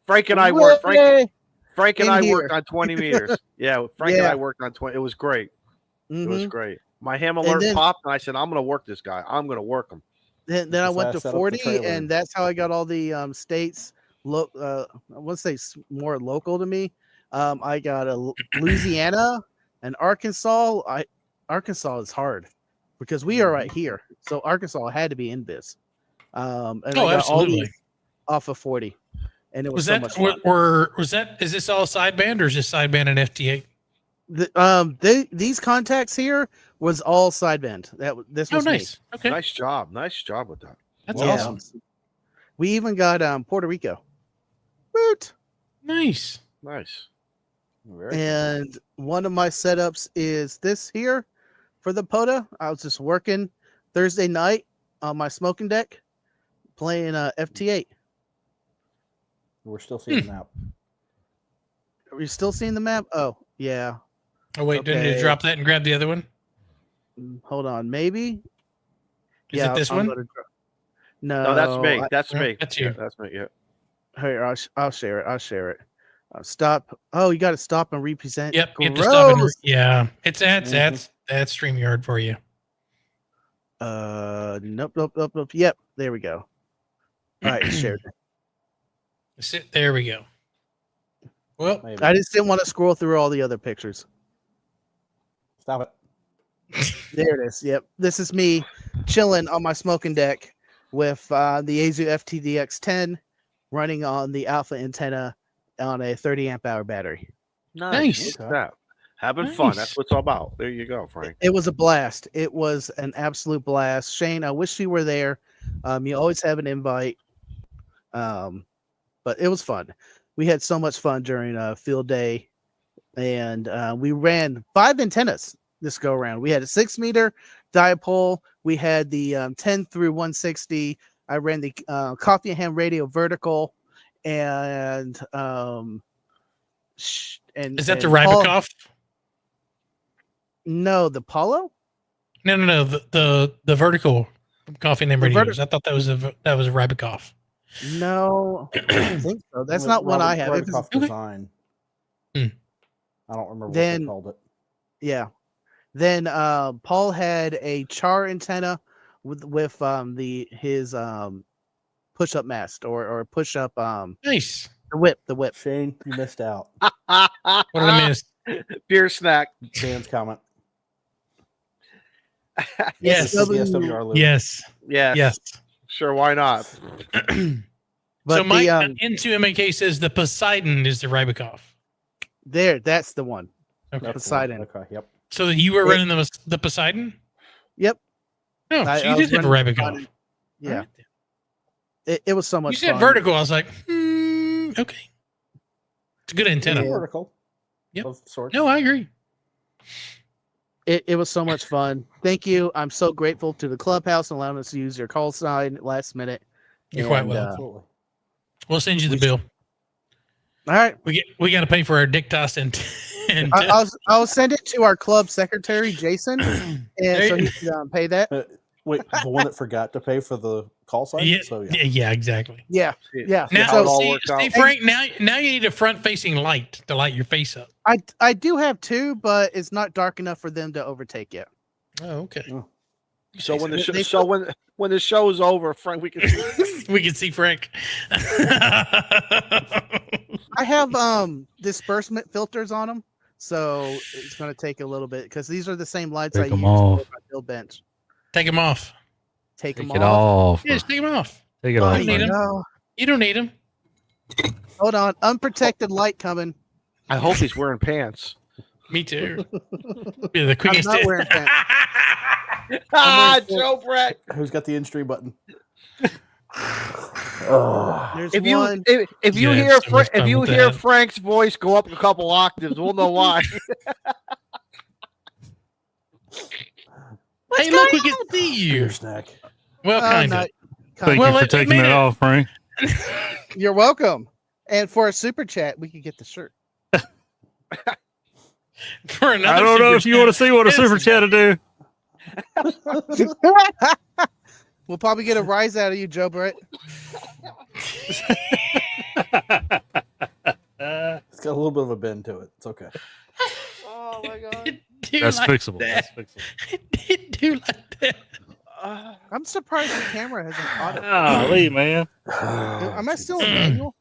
Frank and I worked. Frank and In I here. worked on 20 meters. Yeah, Frank and Yeah. I worked on 20. It was great. It was Mhm. great. My ham And alert then- popped, and I said, "I'm going to work this guy. I'm going to work him." Then I That's went why I to set up the 40, trailer. and that's how I got all the states. I want to say more local to me. I got a Louisiana and Arkansas. Arkansas is hard because we are right here, so Arkansas had to be in biz. And I got all absolutely. these off of 40, and it was, Was so that much fun. was that? Is this all sideband or is this sideband and FT8? These contacts here was all sideband. This Oh, was me. nice. Okay, Nice job with that. that's Yeah. awesome. We even got Puerto Rico. Woot! Nice. Nice. Very cool. And one of my setups is this here for the POTA. I was just working Thursday night on my smoking deck playing FT8. We're still seeing that. Are you still seeing the map? Oh, yeah. Oh wait, didn't you Okay. drop that and grab the other one? Hold on. Maybe. Is it this I'm one? gonna No, No, that's me. That's no, me. that's Yeah, you. that's me. Yeah. Here, I'll share it. I'll share it. Stop. Oh, you got to stop and represent. Yep. You have to stop and Gross. yeah. It's that's Mhm. that's StreamYard for you. Nope. Yep. There we go. All right, shared. There we go. Well, Maybe. I just didn't want to scroll through all the other pictures. Stop it. There it is. Yep. This is me chilling on my smoking deck with the Azu FTDX10 running on the alpha antenna on a 30 amp hour battery. Nice. Look at that. Having fun. Nice. That's what it's all about. There you go, Frank. It was a blast. It was an absolute blast. Shane, I wish you were there. You always have an invite. But it was fun. We had so much fun during field day, and we ran 5 antennas this go around. We had a 6 meter dipole. We had the 10 through 160. I ran the coffee and ham radio vertical, and is that the and Paul- Rybakov? No, the Polo. No. The vertical. coffee name The ready to verti- use. I thought that was a Arabicoff. No, I don't think so. That's The not what I have. If it's- Radikoff Okay. design. Hmm. I don't remember what Then- they called it. Yeah. Then Paul had a char antenna with his push up mast or push up Nice. the whip. Shane, you missed out. What did I miss? Beer snack. Dan's comment. Yes. This is the SWR loop. Yes. Yes. Yes. Sure. Why not? But So Mike the into MAK says the Poseidon is the Rybakoff. that's the one. Okay. That's the one. Poseidon. Okay, yep. So you were It- running the Poseidon? Yep. No, I- so I you was did have a running Rybakoff. Poseidon. Yeah. It was so much You said fun. vertical. I was like, okay. It's a good antenna. Yeah. Vertical. Yep. Of sorts. No, I agree. It was so much fun. Thank you. I'm so grateful to the Clubhouse and allowing us to use your call sign last minute. You're quite And, welcome. Absolutely. We'll send you the we- bill. All right. We got to pay for our Dictos and I'll send it to our club secretary, Jason, and There so you- he can pay that. Wait, the one that forgot to pay for the call sign? yeah, So, yeah, exactly. Yeah. Yeah. Now, how it all see, works out. Frank, now you need a front-facing light to light your face up. I do have two, but it's not dark enough for them to overtake yet. Oh, okay. Oh. So when the They- show, when the show is over, Frank, we can. We can see Frank. I have disbursement filters on them, so it's going to take a little bit because these are the same lights I Take use 'em off. for my build bench. Take them off. Take Take them it off. off. Yeah, just take them off. Take it Oh, off. you need Frank. 'em. no. You don't need them. Hold on, unprotected light coming. I hope he's wearing pants. Me too. Be the quickest. not wearing pants. Ah, wearing Joe Brett. who's got the in-stream button? Oh. There's If you one. if you Yeah, hear so much if fun you with hear that. Frank's voice go up a couple octaves, we'll know why. Hey, look, we can see you. Beer snack. Well, kind not- of. Thank Well, you for it taking made that it- off, Frank. You're welcome. And for a super chat, we could get the shirt. For another I don't know if you want to see what a Yes. super chat to do. We'll probably get a rise out of you, Joe Brett. It's got a little bit of a bend to it. It's okay. Oh my god. That's fixable. That's fixable. It do like that. I'm surprised the camera hasn't caught it. Golly, man. Am I still in manual?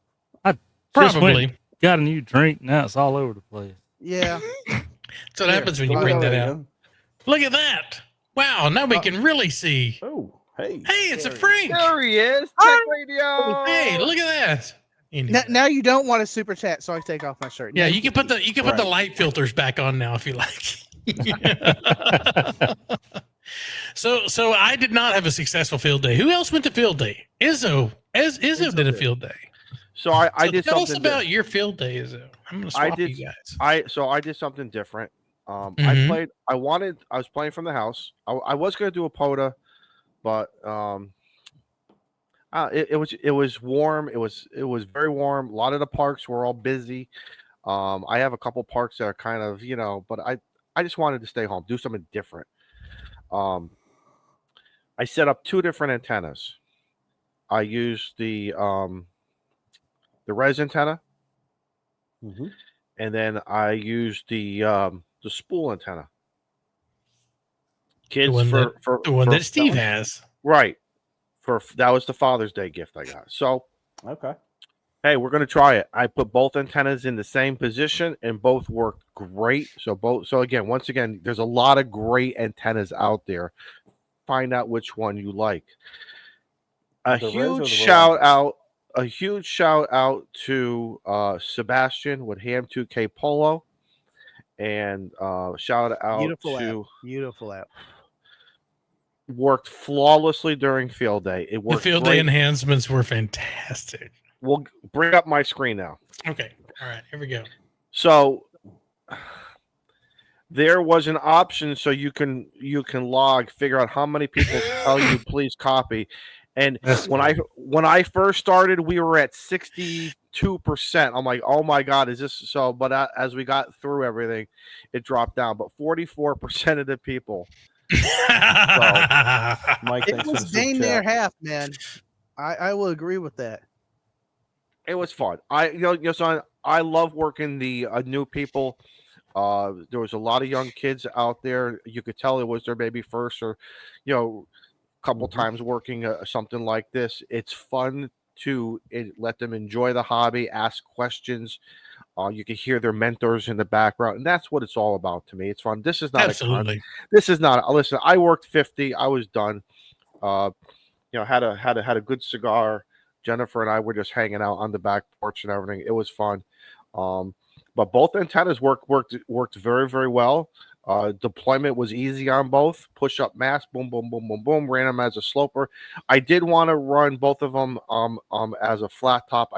Just Probably. went, got a new drink. Now it's all over the place. Yeah. That's what happens when you Oh, bring there that we out. go. Look at that. Wow, now we can really see. Oh, hey. Hey, it's a Frank. There he is. Hi. Check radio. Hey, look at that. Now you don't want a super chat, so I take off my shirt. Yeah, Now you can put the put the Right. light filters back on now if you like. So I did not have a successful field day. Who else went to field day? Izzo did a did. field day. So I So did tell us something. about your field day, Izzo. I'm gonna I swap did- you guys. I did something different. I Mhm. was playing from the house. I was going to do a POTA, but it was warm. It was very warm. A lot of the parks were all busy. I have a couple parks that are kind of, but I just wanted to stay home, do something different. I set up two different antennas. I used the res antenna, Mhm. and then I used the spool antenna. Kids one for The one for- that Steve has. right that was the Father's Day gift I got. So Okay. hey, we're gonna try it. I put both antennas in the same position, and both worked great. So once again, there's a lot of great antennas out there. Find out which one you like. A The res or huge the shout Verizon? out. A huge shout out to Sebastian with Ham 2K Polo, and shout out Beautiful to app. Beautiful app. worked flawlessly during field day. It The worked field day great. enhancements were fantastic. We'll bring up my screen now. Okay. All right. Here we go. So there was an option so you can log, figure out how many people tell you please copy. And That's when I first started, we were at 62%. I'm like, oh my God, is this so? But as we got through everything, it dropped down. But 44% of the people Mike, It thanks for was the super dang near chat. half, man. I will agree with that. It was fun. Son, I love working the new people. There was a lot of young kids out there. You could tell it was their maybe first or, couple times working something like this. It's fun to let them enjoy the hobby, ask questions. You can hear their mentors in the background, and that's what it's all about to me. It's fun. This is not Absolutely. This is not. Listen, I worked 50. I was done. Had a good cigar. Jennifer and I were just hanging out on the back porch and everything. It was fun. But both antennas worked very, very well. Deployment was easy on both. Push up mask, boom, boom, boom, boom, boom. Ran them as a sloper. I did want to run both of them as a flat top.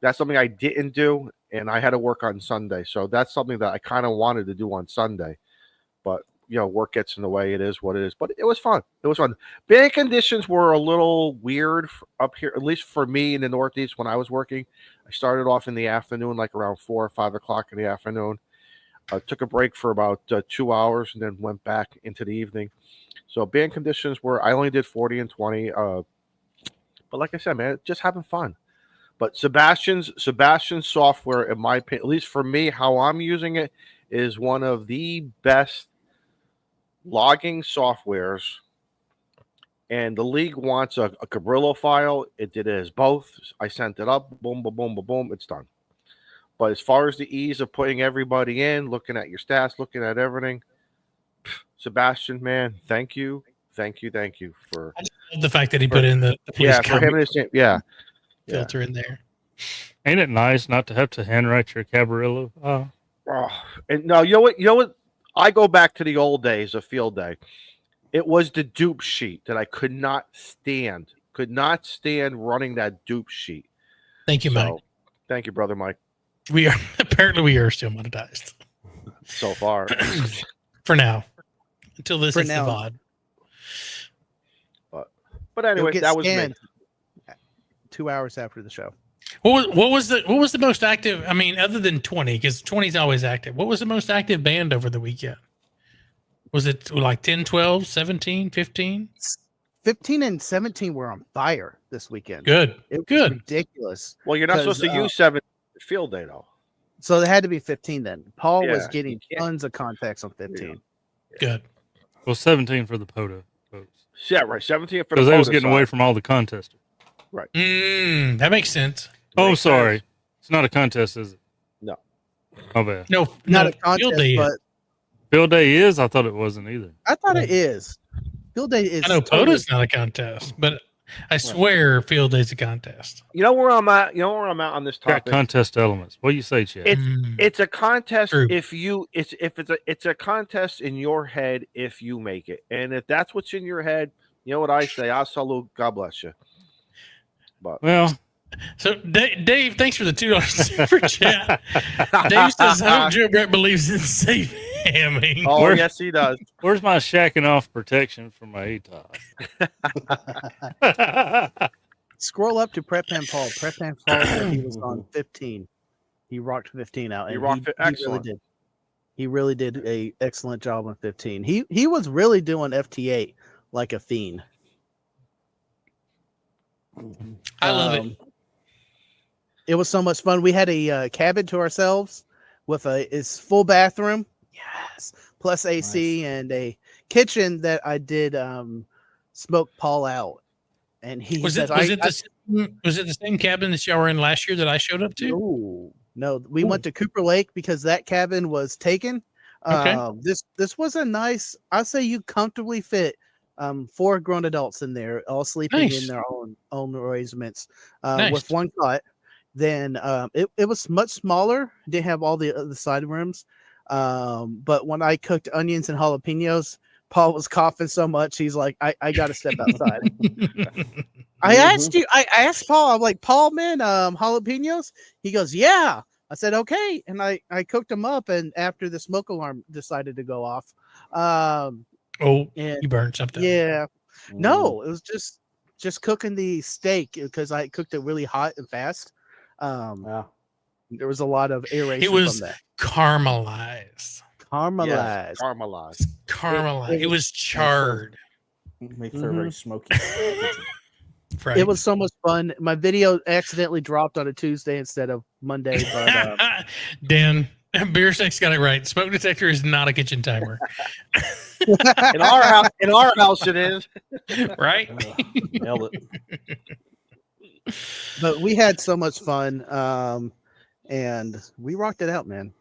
That's something I didn't do, and I had to work on Sunday. So that's something that I kind of wanted to do on Sunday, but work gets in the way. It is what it is. But it was fun. It was fun. Band conditions were a little weird up here, at least for me in the Northeast when I was working. I started off in the afternoon, like around 4 or 5 o'clock in the afternoon. Took a break for about 2 hours and then went back into the evening. So band conditions I only did 40 and 20. But like I said, man, just having fun. But Sebastian's software, in my opinion, at least for me, how I'm using it, is one of the best logging softwares. And the league wants a Cabrillo file. It did it as both. I sent it up. Boom, boom, boom, boom, boom. It's done. But as far as the ease of putting everybody in, looking at your stats, looking at everything, Sebastian, man, thank you for the fact that he put in the police for him and his filter in there. Ain't it nice not to have to handwrite your Cabrillo? And no, you know what? I go back to the old days of field day. It was the dupe sheet that I could not stand. Could not stand running that dupe sheet. Thank you, Mike. Thank you, brother Mike. We are still monetized so far. For now, until this For is now. the VOD. But anyway, that was me. 2 hours after the show. What was the most active? I mean, other than 20, because 20 is always active. What was the most active band over the weekend? Was it like 10, 12, 17, 15? 15 and 17 were on fire this weekend. Good. It was Good. ridiculous. Well, you're not supposed to use 7 field day, though. So it had to be 15 then. Paul was Yeah, getting tons of contacts on 15. Good. Well, 17 for the POTA folks. Yeah, right. 17 for the Because they was POTA getting side. away from all the contesters. Right. That makes sense. Oh, Makes sorry. sense. It's not a contest, is it? No. My bad. No, Not no, a contest, field day but is. Field day is? I thought it wasn't either. I thought it is. Field day is. I know totally- POTA's not a contest, but I swear field day's a contest. You know where I'm at? On this Got topic? contest elements. What do you say, Chad? It's a contest True. it's a contest in your head if you make it. And if that's what's in your head, you know what I say? I salute. God bless you. But Well, So Dave, thanks for the $2 super chat. Dave says, "I hope Joe Brett believes in safe hamming." oh Where- yes, he does. where's my shacking off protection for my ATOS? Scroll up to Prep and Paul. Prep and Paul said he was on 15. He rocked 15 out. He And rocked it. really Excellent. did. He really did a excellent job on 15. He was really doing FT8 like a fiend. I love it. It was so much fun. We had a cabin to ourselves with its full bathroom, yes, plus AC and a kitchen that I did smoke Paul out. And he Was said, it the same cabin that y'all were in last year that I showed up to? No, we went to Cooper Lake because that cabin was taken. Okay. This was a nice. I say you comfortably fit 4 grown adults in there, all sleeping Nice. in their own arrangements Nice. with one cot. Then it was much smaller. Didn't have all the other side rooms. But when I cooked onions and jalapenos, Paul was coughing so much. He's like, I got to step outside. I asked Paul, I'm like, Paul, man, jalapenos? He goes, yeah. I said, okay. And I cooked them up. And after the smoke alarm decided to go off. And You burned something. yeah, no, it was just cooking the steak because I cooked it really hot and fast. Yeah. There was a lot of aeration It was from that. caramelized. Caramelized. Yes, caramelized. Caramel. It was charred. Makes for a very smoky kitchen. Right. It was so much fun. My video accidentally dropped on a Tuesday instead of Monday, but Dan, Beer Snack's got it right. Smoke detector is not a kitchen timer. In our house, it is. Right? Nailed it. but we had so much fun, and we rocked it out, man.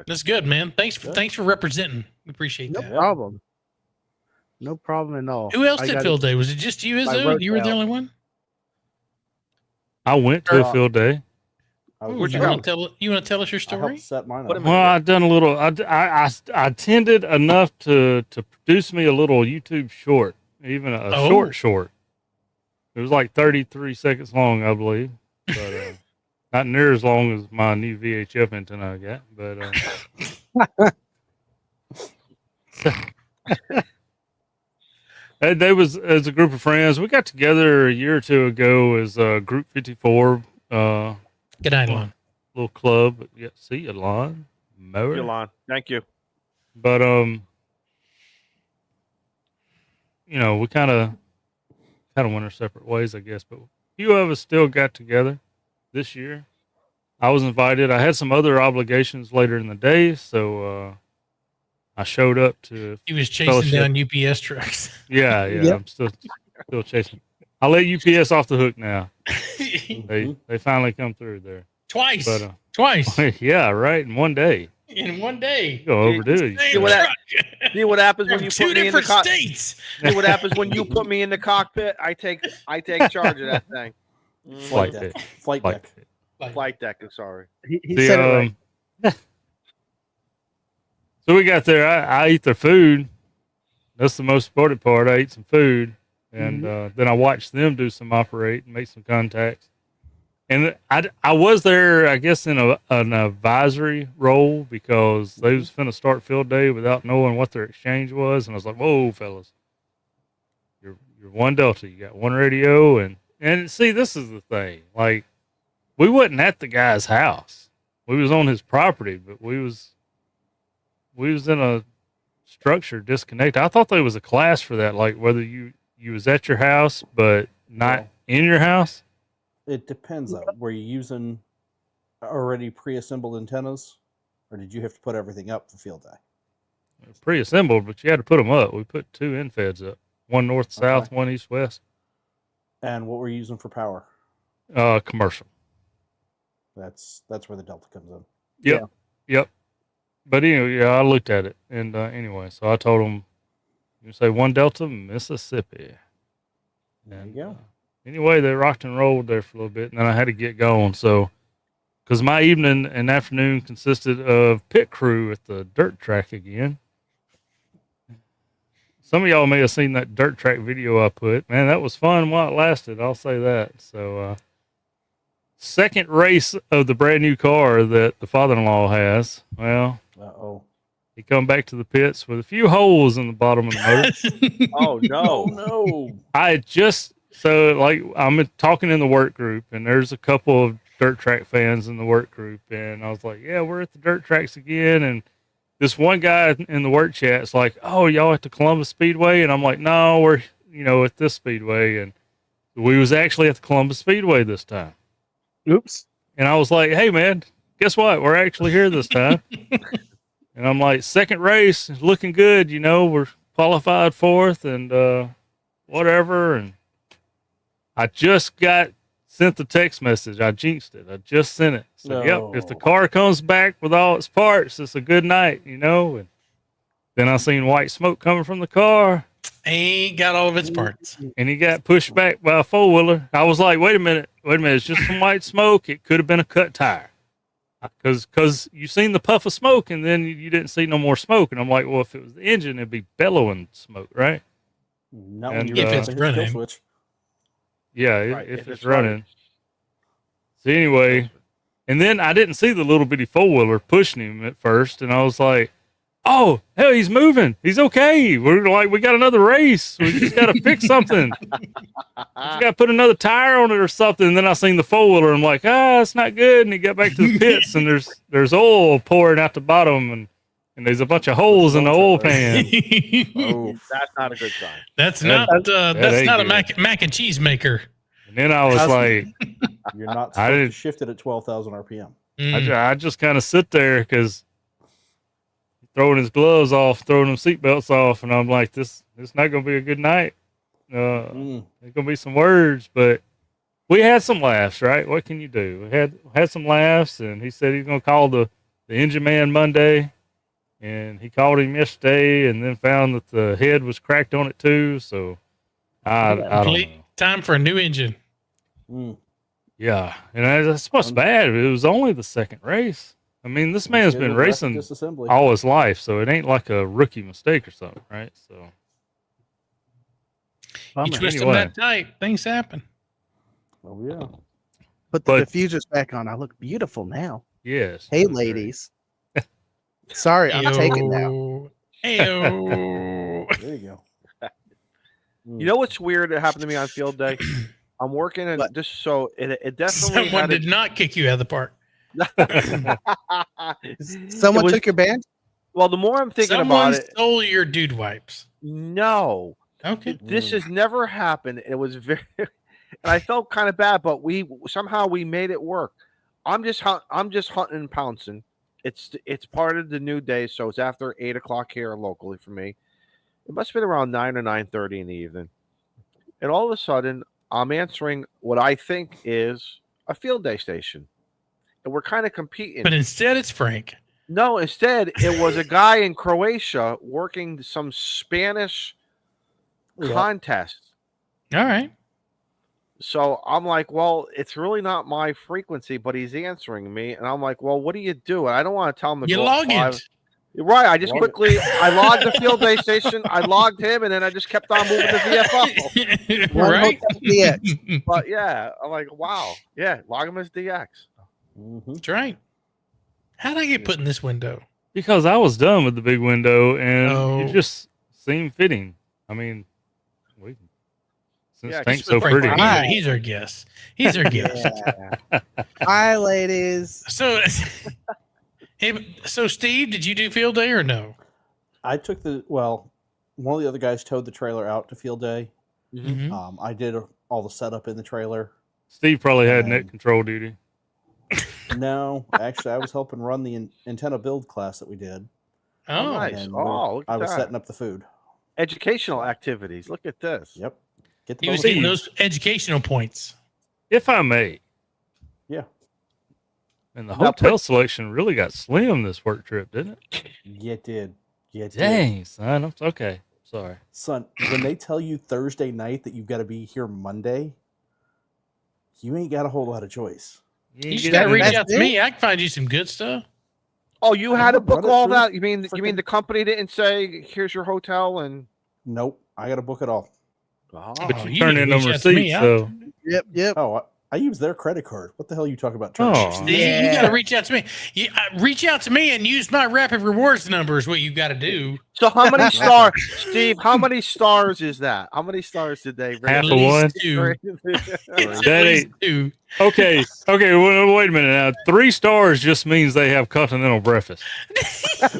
That's good, man. Thanks Good. for representing. We appreciate No that. problem. No problem at all. Who else I did got field day? Was it just you, I Izzo? wrote You were the down. only one? I went to a field day. I Ooh, was you gonna want to tell us your I story? helped set mine Put up. 'em in Well, there. I done a little. I attended enough to produce me a little YouTube short, even a Oh. short. It was like 33 seconds long, I believe, but not near as long as my new VHF antenna I got. But they was as a group of friends. We got together a year or two ago as Group 54, Good night, Lon. little club. Yeah, see you, Lon. Mower. Yolanda, thank you. But you know, we kind of went our separate ways, I guess. But a few of us still got together this year. I was invited. I had some other obligations later in the day, so I showed up to. He was chasing Fellowship. down UPS trucks. Yeah. Yep. I'm still chasing. I let UPS off the hook now. They finally come through there. Twice. But Twice. yeah, right. In one day, In one day. you go overdue it. Same what that- truck. See what happens when From you two put me in the different cockpit? states. See what happens when you put me in the cockpit? I take charge of that thing. Flight Flight deck. Flight deck. Flight deck. I'm sorry. He The, said it right. So we got there. I eat their food. That's the most important part. I ate some food, and then I watched them do some operate and make some contacts. And I was there, I guess, in an advisory role because they was finna start field day without knowing what their exchange was, and I was like, "Whoa, fellas, you're one Delta. You got one radio, and see, this is the thing. Like, we wasn't at the guy's house. We was on his property, but we was in a structure disconnected. I thought there was a class for that, like whether you was at your house but not Well, in your house. It depends though. Were you using already pre-assembled antennas, or did you have to put everything up for field day? Pre-assembled, but you had to put them up. We put 2 infeds up, one north south, one east west. And what were you using for power? Commercial. That's where the Delta comes in. Yep. But anyway, yeah, I looked at it, and anyway, so I told them, you say one Delta, Mississippi. There you go. Anyway, they rocked and rolled there for a little bit, and then I had to get going. So, because my evening and afternoon consisted of pit crew at the dirt track again. Some of y'all may have seen that dirt track video I put. Man, that was fun while it lasted. I'll say that. So, second race of the brand new car that the father-in-law has. Well, Uh-oh. he come back to the pits with a few holes in the bottom of the motor. Oh no! no. I had just I'm talking in the work group, and there's a couple of dirt track fans in the work group, and I was like, "Yeah, we're at the dirt tracks again." And this one guy in the work chat's like, "Oh, y'all at the Columbus Speedway?" And I'm like, "No, we're at this speedway." And we was actually at the Columbus Speedway this time. Oops. And I was like, "Hey, man, guess what? We're actually here this time." And I'm like, second race is looking good. We're qualified fourth and whatever. And I just sent the text message. I jinxed it. I just sent it. So, No. Yep, if the car comes back with all its parts, it's a good night, And then I seen white smoke coming from the car, Ain't got all of its parts. and he got pushed back by a four-wheeler. I was like, wait a minute. It's just some white smoke. It could have been a cut tire. Because you seen the puff of smoke, and then you didn't see no more smoke. And I'm like, well, if it was the engine, it'd be bellowing smoke, right? Not And, when you if hit it's the running. kill switch. Yeah, Right, if it's running. So anyway, and then I didn't see the little bitty four-wheeler pushing him at first, and I was like, oh, hell, he's moving. He's okay. We got another race. We just got to fix something. We just got to put another tire on it or something. And then I seen the four-wheeler. I'm like, it's not good. And he got back to the pits, and there's oil pouring out the bottom. And and there's a bunch of holes in the oil pan. Oh, that's not a good sign. That's That- not that ain't a good. mac and cheese maker. And then I was How's- like, You're not I supposed to didn't- shift it at 12,000 RPM. Mm. I just kind of sit there because throwing his gloves off, throwing them seatbelts off, and I'm like, this not gonna be a good night. There's gonna be some words, but we had some laughs, right? What can you do? We had some laughs, and he said he's gonna call the engine man Monday, and he called him yesterday, and then found that the head was cracked on it too. So I don't Complete know. time for a new engine. Mm. Yeah, and that's what's bad. It was only the second race. I mean, this man's Get been a rapid racing disassembly. all his life, so it ain't like a rookie mistake or something, right? So You Bummer. twist them Anyway. that tight, things happen. Oh yeah. Put the But- diffuser's back on. I look beautiful now. yes. Hey, that's great. ladies. Sorry, I'm taken now. Ayo. There you go. You know what's weird that happened to me on field day? I'm working and What? just so it definitely Someone had did not kick you out of the park. Someone was- took your band? Well, the more I'm thinking Someone about it, stole your dude wipes. no, Okay. this has never happened. It was very, and I felt kind of bad, but we somehow made it work. I'm just hunting and pouncing. It's part of the new day, so it's after 8 o'clock here locally for me. It must have been around 9 or 9:30 in the evening, and all of a sudden I'm answering what I think is a field day station, and we're kind of competing. But instead, it's Frank. No, instead it was a guy in Croatia working some Spanish Yeah. contest. All right. So I'm like, well, it's really not my frequency, but he's answering me, and I'm like, well, what do you do? I don't want to tell him to You go up log 5. it. Right. I just Log it. quickly I logged the field day station, I logged him, and then I just kept on moving to VFO. One right? Hotel DX. But yeah, I'm like, wow, yeah, log him as DX. Mhm. That's right. How'd I get put in this window? Because I was done with the big window, and Oh. it just seemed fitting. I mean, since Yeah, Tank's just so with pretty. Frank Right. He's our guest. He's our guest. Yeah. Hi, ladies. So, hey, so Steve, did you do field day or no? I took one of the other guys towed the trailer out to field day. Mhm. I did all the setup in the trailer. Steve probably had And- net control duty. No, actually, I was helping run the antenna build class that we did. Oh, nice. and Oh, look at I was that. setting up the food. Educational activities. Look at this. Yep. Get the he was bonus getting points. those educational points. If I may. Yeah. And the Now, hotel selection really got slim this work trip, didn't it? You did. You did. Dang, son. Okay. Sorry. Son, when they tell you Thursday night that you've got to be here Monday, you ain't got a whole lot of choice. You ain't just gotta getting reach that's out to it? me. I can find you some good stuff. Oh, you I had to know, book run it all through that? You mean frickin- the company didn't say here's your hotel and Nope. I got to book it all. But Oh, you you turn need in to them reach out to me. receipts, I- so Yep. Oh, I use their credit card. What the hell are you talking about? Turn Oh. receipts? See, you Yeah. got to reach out to me. Reach out to me and use my rapid rewards number is what you got to do. so how many stars, Steve? How many stars is that? How many stars did they rate? Half At a least one? two. It's at That least ain't- two. okay. Wait a minute now. 3 stars just means they have continental breakfast.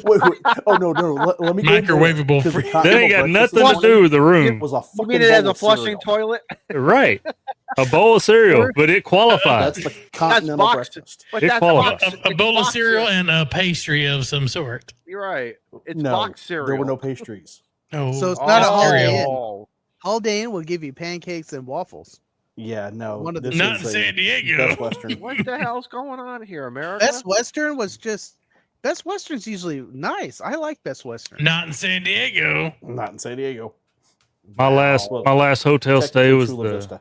Wait. Oh no. Let me go into Microwavable that, 'cause the free. That continental ain't got breakfast nothing this to do morning, with the It room. was a You fucking mean it has bowl a of flushing cereal. toilet? Right. A bowl of cereal, but it qualifies. That's the continental boxed. breakfast. But It that's qualifies. boxed. A bowl of Boxed cereal and a pastry of some sort. You're right. It's No, box cereal. there were no pastries. Oh, So it's not a Holiday Inn. Oh. Holiday Inn will give you pancakes and waffles. Yeah, no. One of the- this not is in a San Diego. Best Western. What the hell's going on here, America? Best Western was just Best Western's usually nice. I like Best Western. Not in San Diego. Not in San Diego. My last hotel stay Technically was Chula the Vista.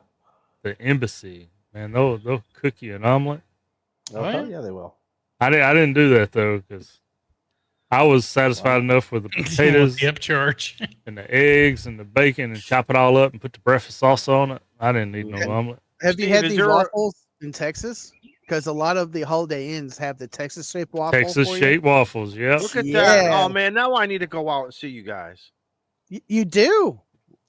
embassy. Man, they'll cook you an omelet. Oh, Oh, hell yeah? yeah, they will. I didn't do that though because I was satisfied enough with the potatoes The upcharge. and the eggs and the bacon and chop it all up and put the breakfast sauce on it. I didn't need no Okay. omelet. Have you Steve, had is the there a- waffles in Texas? Because a lot of the Holiday Inns have the Texas shaped waffle. Texas for you. shaped waffles. Yep. Look at that. Yeah. Oh, man. Now I need to go out and see you guys. You do.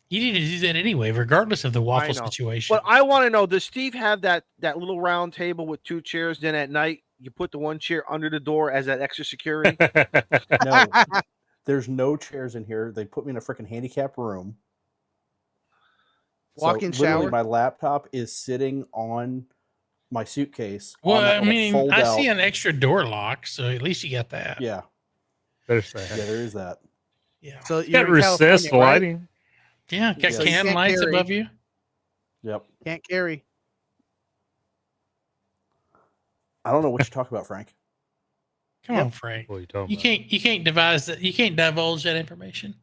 You need to do that anyway, regardless of the waffle know. situation. But I want to know, does Steve have that little round table with 2 chairs? Then at night, you put the one chair under the door as that extra security? No, there's no chairs in here. They put me in a freaking handicap room. Walk-in literally, shower? my laptop is sitting on my suitcase. Well, on that I little mean, fold I out. see an extra door lock, so at least you got that. Yeah, There's that. yeah, there is that. Yeah. So You you're got in recessed California, right? lighting. Yeah. Got So you can can't lights carry- above you. Yep. Can't carry. I don't know what you talk about, Frank. Come Yep. on, Frank. What are you talking You about? can't devise that. You can't divulge that information.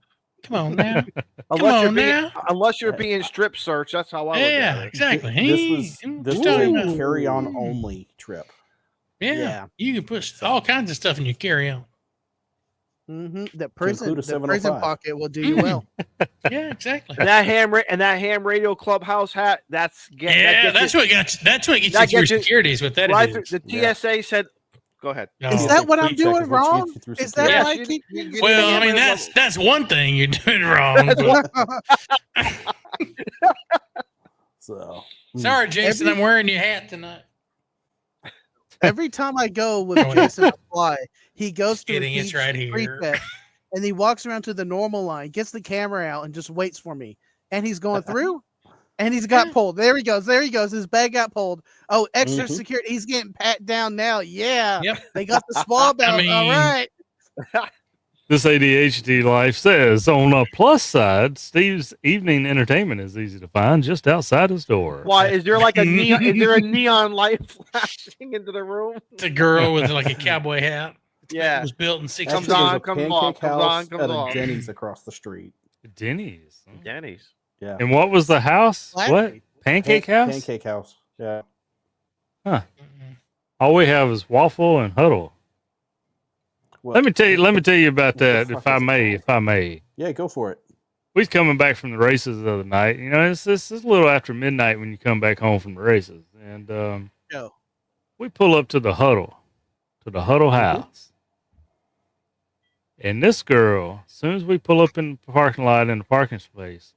Come on now. Unless on now. unless you're being strip searched, that's how I look at Yeah, it. exactly. This What was you talking a about? carry-on only trip. Yeah. Yeah. You can put all kinds of stuff in your carry on. Mm-hmm. The include a prison 705. pocket will do you well. Yeah, exactly. And that ham radio clubhouse hat, that's Yeah, that's what got you. That's what gets you that through gets you securities. What that right is. through, the TSA said. Go ahead. No. Is that what I'm Pre-check doing is what wrong? gets you through Is security. that why I you- keep you- you- Well, Yeah, I mean, but- that's one thing you're doing wrong. but- So Sorry, Jason, I'm wearing your hat tonight. every time I go with Oh, yeah. Jason to fly, he goes Just through kidding, it's each right here. pre-check, and he walks around to the normal line, gets the camera out, and just waits for me. And he's going through, and he's got Yeah. pulled. There he goes. There he goes. His bag got pulled. Oh, extra Mhm. security. He's getting pat down now. Yeah. Yep. They got the swab out. All mean- right. This ADHD life says, on a plus side, Steve's evening entertainment is easy to find just outside his door. Why is there like a neon? Is there a neon light flashing into the room? It's a girl with like a cowboy hat. It Yeah. was built in actually, 60s. Comes on, there's a comes pancake off, comes house on, comes at a off. Denny's across the street. Denny's. Denny's. Yeah, And what was the house? Flat What? rate. Pancake house? Pancake house. Yeah. Mm-mm. All we have is waffle and huddle. What? Let me tell you about What the that, fuck if I is it may. called? If I may. Yeah, go for it. We was coming back from the races the other night. You know, it's a little after midnight when you come back home from the races, and Go. we pull up to the huddle house. And this girl, as soon as we pull up in the parking lot in the parking space,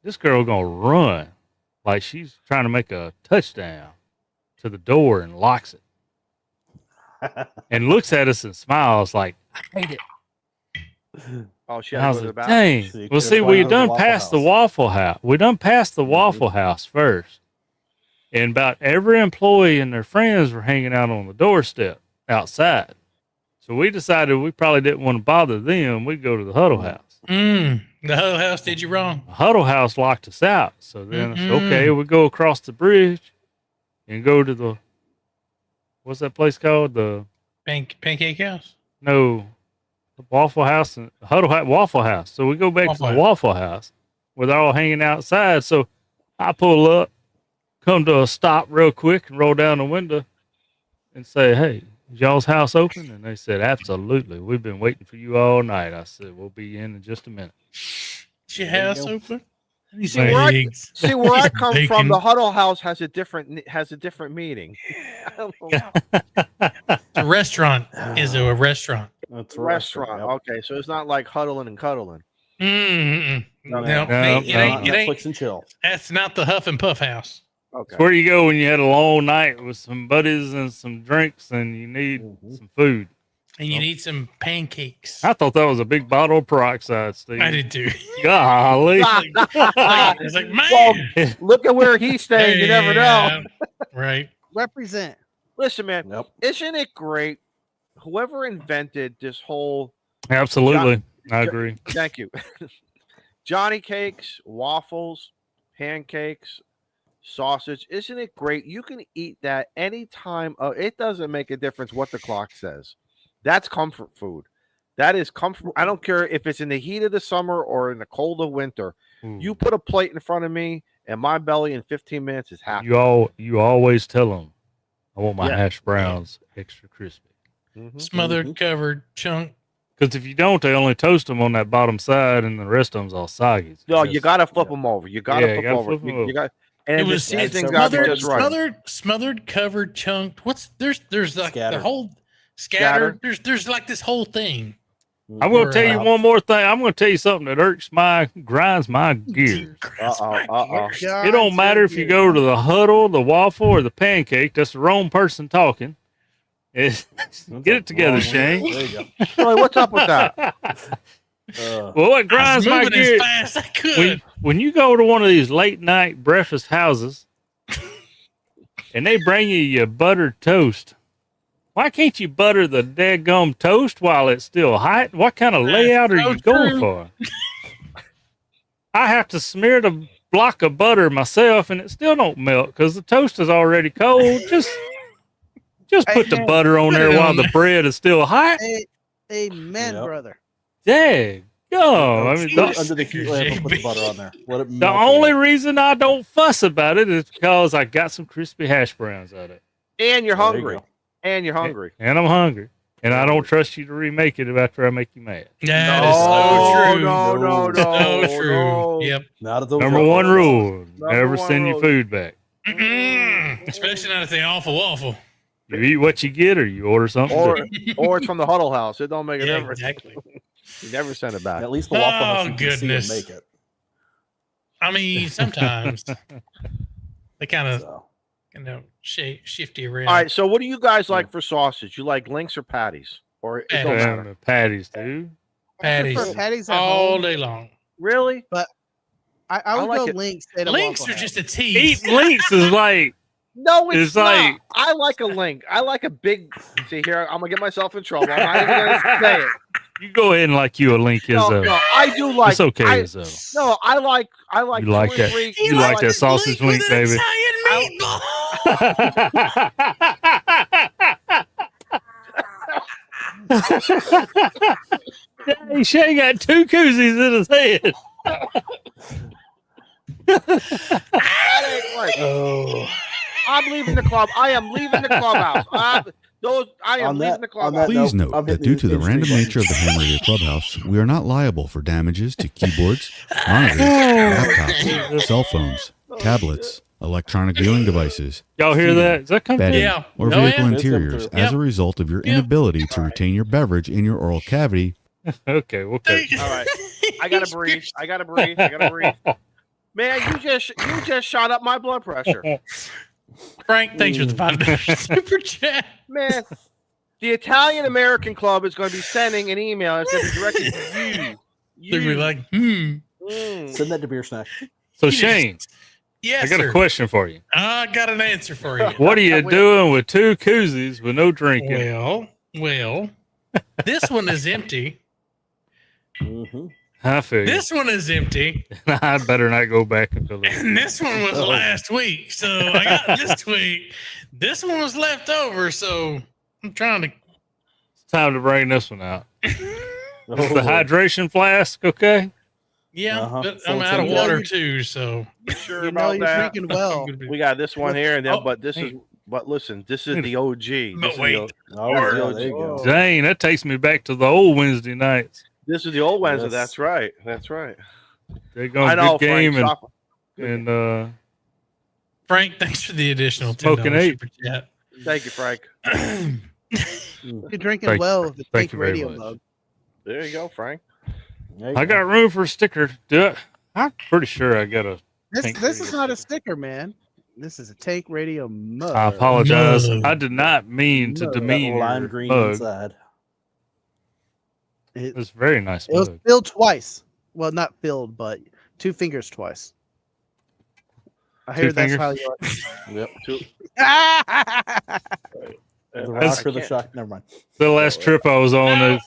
this girl gonna run like she's trying to make a touchdown to the door and locks it and looks at us and smiles like, I hate it. Oh, she And had I to was go to the like, bathroom. dang. So you Well, could've see, went we to the done Waffle passed the House. Waffle House. We done passed the Mhm. Waffle House first. And about every employee and their friends were hanging out on the doorstep outside. So we decided we probably didn't want to bother them. We'd go to the Huddle House. The whole house did you wrong. The Huddle House locked us out. So then I said, Mm-mm. okay, we go across the bridge and go to the, what's that place called? The Pancake house. No, the Waffle House and Waffle House. So we go back Waffle to the House. Waffle House where they're all hanging outside. So I pull up, come to a stop real quick, and roll down the window and say, "Hey, is y'all's house open?" And they said, "Absolutely. We've been waiting for you all night." I said, "We'll be in just a minute." Is your There you house go. open? You See, where I- eggs. See where I come from, Bacon. the Huddle House has a different meaning. I don't know. A restaurant is a restaurant. That's Restaurant. Yep. Okay, so it's not like huddling and cuddling. Mm-mm. No, No, no, it ain't, it no. ain't, it Netflix ain't. and chill. That's not the Huff and Puff house. Okay. It's where you go when you had a long night with some buddies and some drinks and you need Mhm. some food. And you need some pancakes. I thought that was a big bottle of peroxide, Steve. I did too. Golly. It's like, man. Well, look at where he's staying. You never know. Yeah. Right. Represent. Listen, man, Yep. isn't it great? Whoever invented this whole Absolutely. I agree. thank you. Johnny cakes, waffles, pancakes, sausage. Isn't it great? You can eat that anytime. It doesn't make a difference what the clock says. That's comfort food. That is comfort. I don't care if it's in the heat of the summer or in the cold of winter. Ooh. You put a plate in front of me and my belly in 15 minutes is happy. You always tell them, I want my Yeah. hash browns extra crispy. Mhm. Smothered, covered, chunk. Because if you don't, they only toast them on that bottom side, and the rest of them's all soggy. No, you Just- got to flip them over. You got to Yeah, you flip gotta over. flip 'em over. You got, and It the was seasoning got to be smothered, just right. smothered, covered, chunked. There's like Scattered. the whole Scattered. scattered. There's like this whole thing. I'm going Or, to tell you one more thing. I'm going to tell you something that grinds my gears. Uh-oh. It don't matter if you go to the huddle, the waffle, or the pancake. That's the wrong person talking. Get it together, Shane. There you go. Billy, what's up with that? Well, what I was grinds my moving as gears fast as I could. when you go to one of these late night breakfast houses and they bring you your buttered toast, why can't you butter the daggum toast while it's still hot? What kind of That's layout are so you going true. for? I have to smear the block of butter myself, and it still don't melt because the toast is already cold. Just put the butter on Put there it while on the there. bread is still hot. Amen, Yep. brother. Daggum. I mean, Put it Under the heat lamp and put the butter on there. Let it the melt only away. reason I don't fuss about it is because I got some crispy hash browns out of it. And you're There you hungry. go. And you're hungry. And I'm hungry. And I don't trust you to remake it after I make you mad. That is so true. No. So true. no. Yep. Not at those Number levels. one rule, Number never one send your rule. food back. Especially not if they awful waffle. You eat what you get or you order something Or different. or it's from the Huddle House. It don't make a Yeah, difference. exactly. You never send it back. At least the Waffle House Oh, you can see and goodness. make it. I mean, sometimes they kind of So. shifty around. All right. So, what do you guys like for sausage? You like links or patties, or it don't Patties. matter? Patties, dude. Patties. I prefer patties at all home. day long. Really? I would like go it. links. At a Links Waffle are House. just a tease. Eating links is like, No, it's, It's not. like- I like a link. I like a big. See here, I'm gonna get myself in trouble. I'm not even gonna say it. you go ahead and like you a link is No, I do like. it's okay, I, Izzo. no, I like. You like two or that. three- You I like that sausage link, with baby. Italian meatball. Hey, Shay got two koozies in his head. That ain't right. Oh. I'm leaving the club. I am leaving the clubhouse. I am On leaving that- the on clubhouse. that Please note, note I'm that hitting due to the the random button. nature of the Ham Radio Clubhouse, we are not liable for damages to keyboards, monitors, laptops, cell phones, tablets, electronic viewing devices, Y'all hear that? Does that come bedding, Yeah. or Oh, vehicle yeah. interiors It's come as through. a result of your Yeah. inability to retain your beverage in your oral cavity. Okay, okay. All right. I gotta breathe. I gotta breathe. I gotta breathe. Man, you just shot up my blood pressure. Frank, thanks for the $5 super chat. Man, the Italian American Club is going to be sending an email. It's going to be directed to you. They're gonna be like, Send that to Beer Snack. So, You just- Shane, yes, I got sir. a question for you. I got an answer for you. What are you doing with two koozies with no drinking? Well, this one is empty. Mm-hmm. I feel you. This one is empty. I better not go back and fill it. And this one was last week. So I got this week. This one was left over. So I'm trying to. It's time to bring this one out. Oh, It's the hydration flask, okay? Yeah, Uh-huh. but Full I'm out of tank. water too. So Sure You know about you're that? drinking well. We got this one here, and then, Oh, but this is. But listen, this is the OG. But This is wait. the, Oh, yeah, there you go. Dang, that takes me back to the old Wednesday nights. this is the old Wednesday. Yes. That's right. That's right. They're I going know, good game Frank. and Frank, thanks for the additional Smoking $10 eight. super chat. Thank you, Frank. You're drinking Thank- well with the thank Tank you very Radio much. mug. There you go, Frank. There you I go. got room for a sticker. I'm pretty sure I got a. This Tank is Radio not a sticker, man. This is a Tank Radio mug. I apologize. Mug. I did not mean to Mug. Got demean lime your green mug. inside. It, It's a very nice it was mug. filled twice. Well, not filled, but 2 fingers twice. I Two hear that's fingers? how you Yep. are. The That's- rock or the shock. Never mind. The last trip I was on, the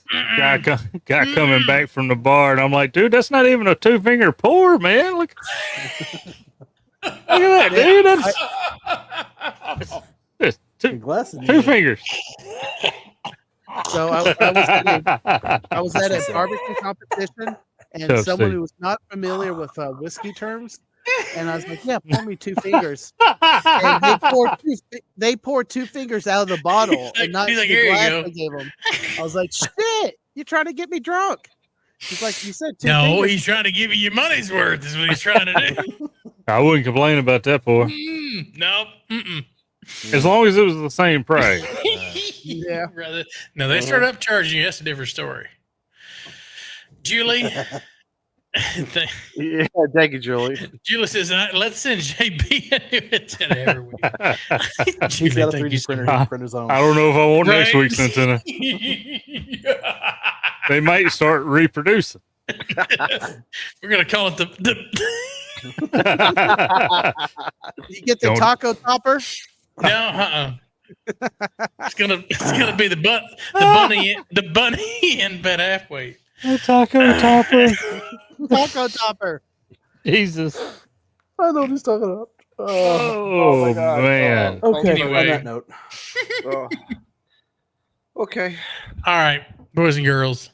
guy coming back from the bar, and I'm like, dude, that's not even a 2-finger pour, man. Look at that, dude. That's Your two, glasses. two fingers. So I was at a barbecue competition, and Shut up, someone Steve. who was not familiar with whiskey terms, and I was like, "Yeah, pour me 2 fingers." And they poured 2 fingers out of the bottle, and not He's like, the "Here you glass go." I gave him. I was like, "Shit, you're trying to get me drunk." He's like, "You said 2 No, fingers." he's trying to give you your money's worth. Is what he's trying to do. I wouldn't complain about that pour. No. Mm-mm. As long as it was the same price. Yeah. Rather, no, they start up charging you. That's a different story. Julie, Yeah, thank you, Julie. Julie says, let's send JB a new antenna every week. He's got a thank you 3D so printer. much. He can print his own. I don't know if I want next Right? week's antenna. They might start reproducing. We're gonna call it the You get the Don't- taco topper. no, It's gonna be the bunny in bed halfway. Taco topper. Taco topper. Jesus. I know what he's talking about. Oh, my God. man. Okay, Anyway. on that note. Okay. All right, boys and girls,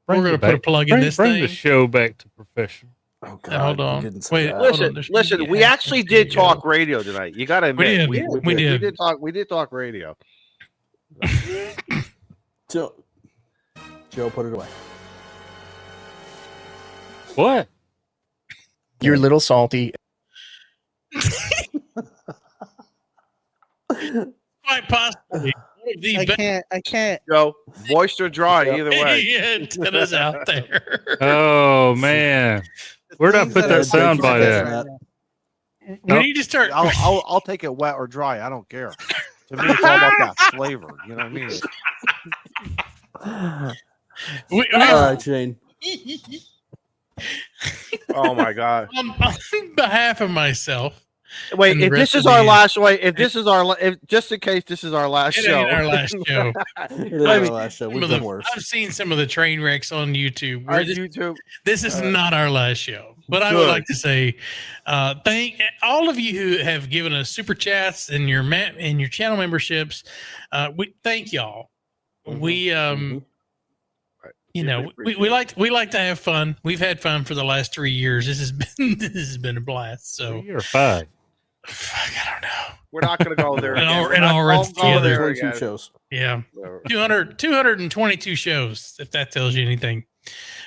we're gonna it put a back. plug in this bring thing. the show back to professional. Oh, God. Hold you on. didn't say Wait, that. hold on. Listen, There's listen. gonna be We a half actually second did to go. talk radio tonight. You got to We admit, did. We did. We did talk radio. Joe, put it away. What? You're a little salty. Quite possibly. The I can't. Joe, moist or dry, Yep. either way. antennas out there. Oh, man. Where'd I Things put that that are sound by bite there? at? We need to start. I'll take it wet or dry. I don't care. To me, it's all about that flavor. You know what I mean? All right, Shane. Oh my God! On behalf of myself, Wait, And the if rest this is of our the- last, if just in case this is our last it show, ain't our last show. It is our last show. Some We've of done the- worse. I've seen some of the train wrecks on YouTube. our We're just- YouTube. This is not our last show, but I would Good. like to say thank all of you who have given us super chats and your channel memberships. We thank y'all. We Mhm. you Yeah, know we we like to have fun. We've had fun for the last 3 years. This has been a blast. So You're 5. fuck, I don't know. We're not going to go there. It again. all- We're it not all runs going together. there 22 again. shows. Yeah. No. 222 shows, if that tells you anything.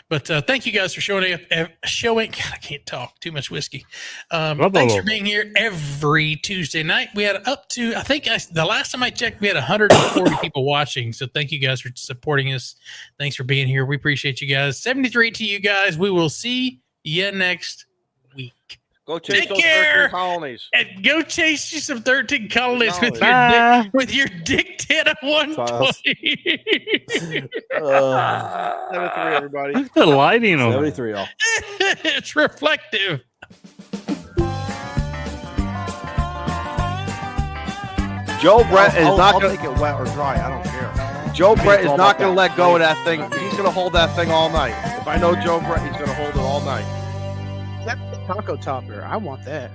But thank you guys for showing up. God, I can't talk. Too much whiskey. Thanks for being here every Tuesday night. We had up to, the last time I checked, we had 140 people watching. So thank you guys for supporting us. Thanks for being here. We appreciate you guys. 73 to you guys. We will see you next week. Go chase Take those care. 13 colonies. And go chase you some 13 colonies Bye. with your dick 10 of 120. 73, everybody. Look at the lighting on it. 73 all. It's reflective. Joe Brett is not I'll going take it wet or dry. I don't care. Joe Brett It's is all not about going to that let go of flavor. that thing. He's going to hold that thing all night. If I know Joe Brett, he's going to hold it all night. That taco topper. I want that.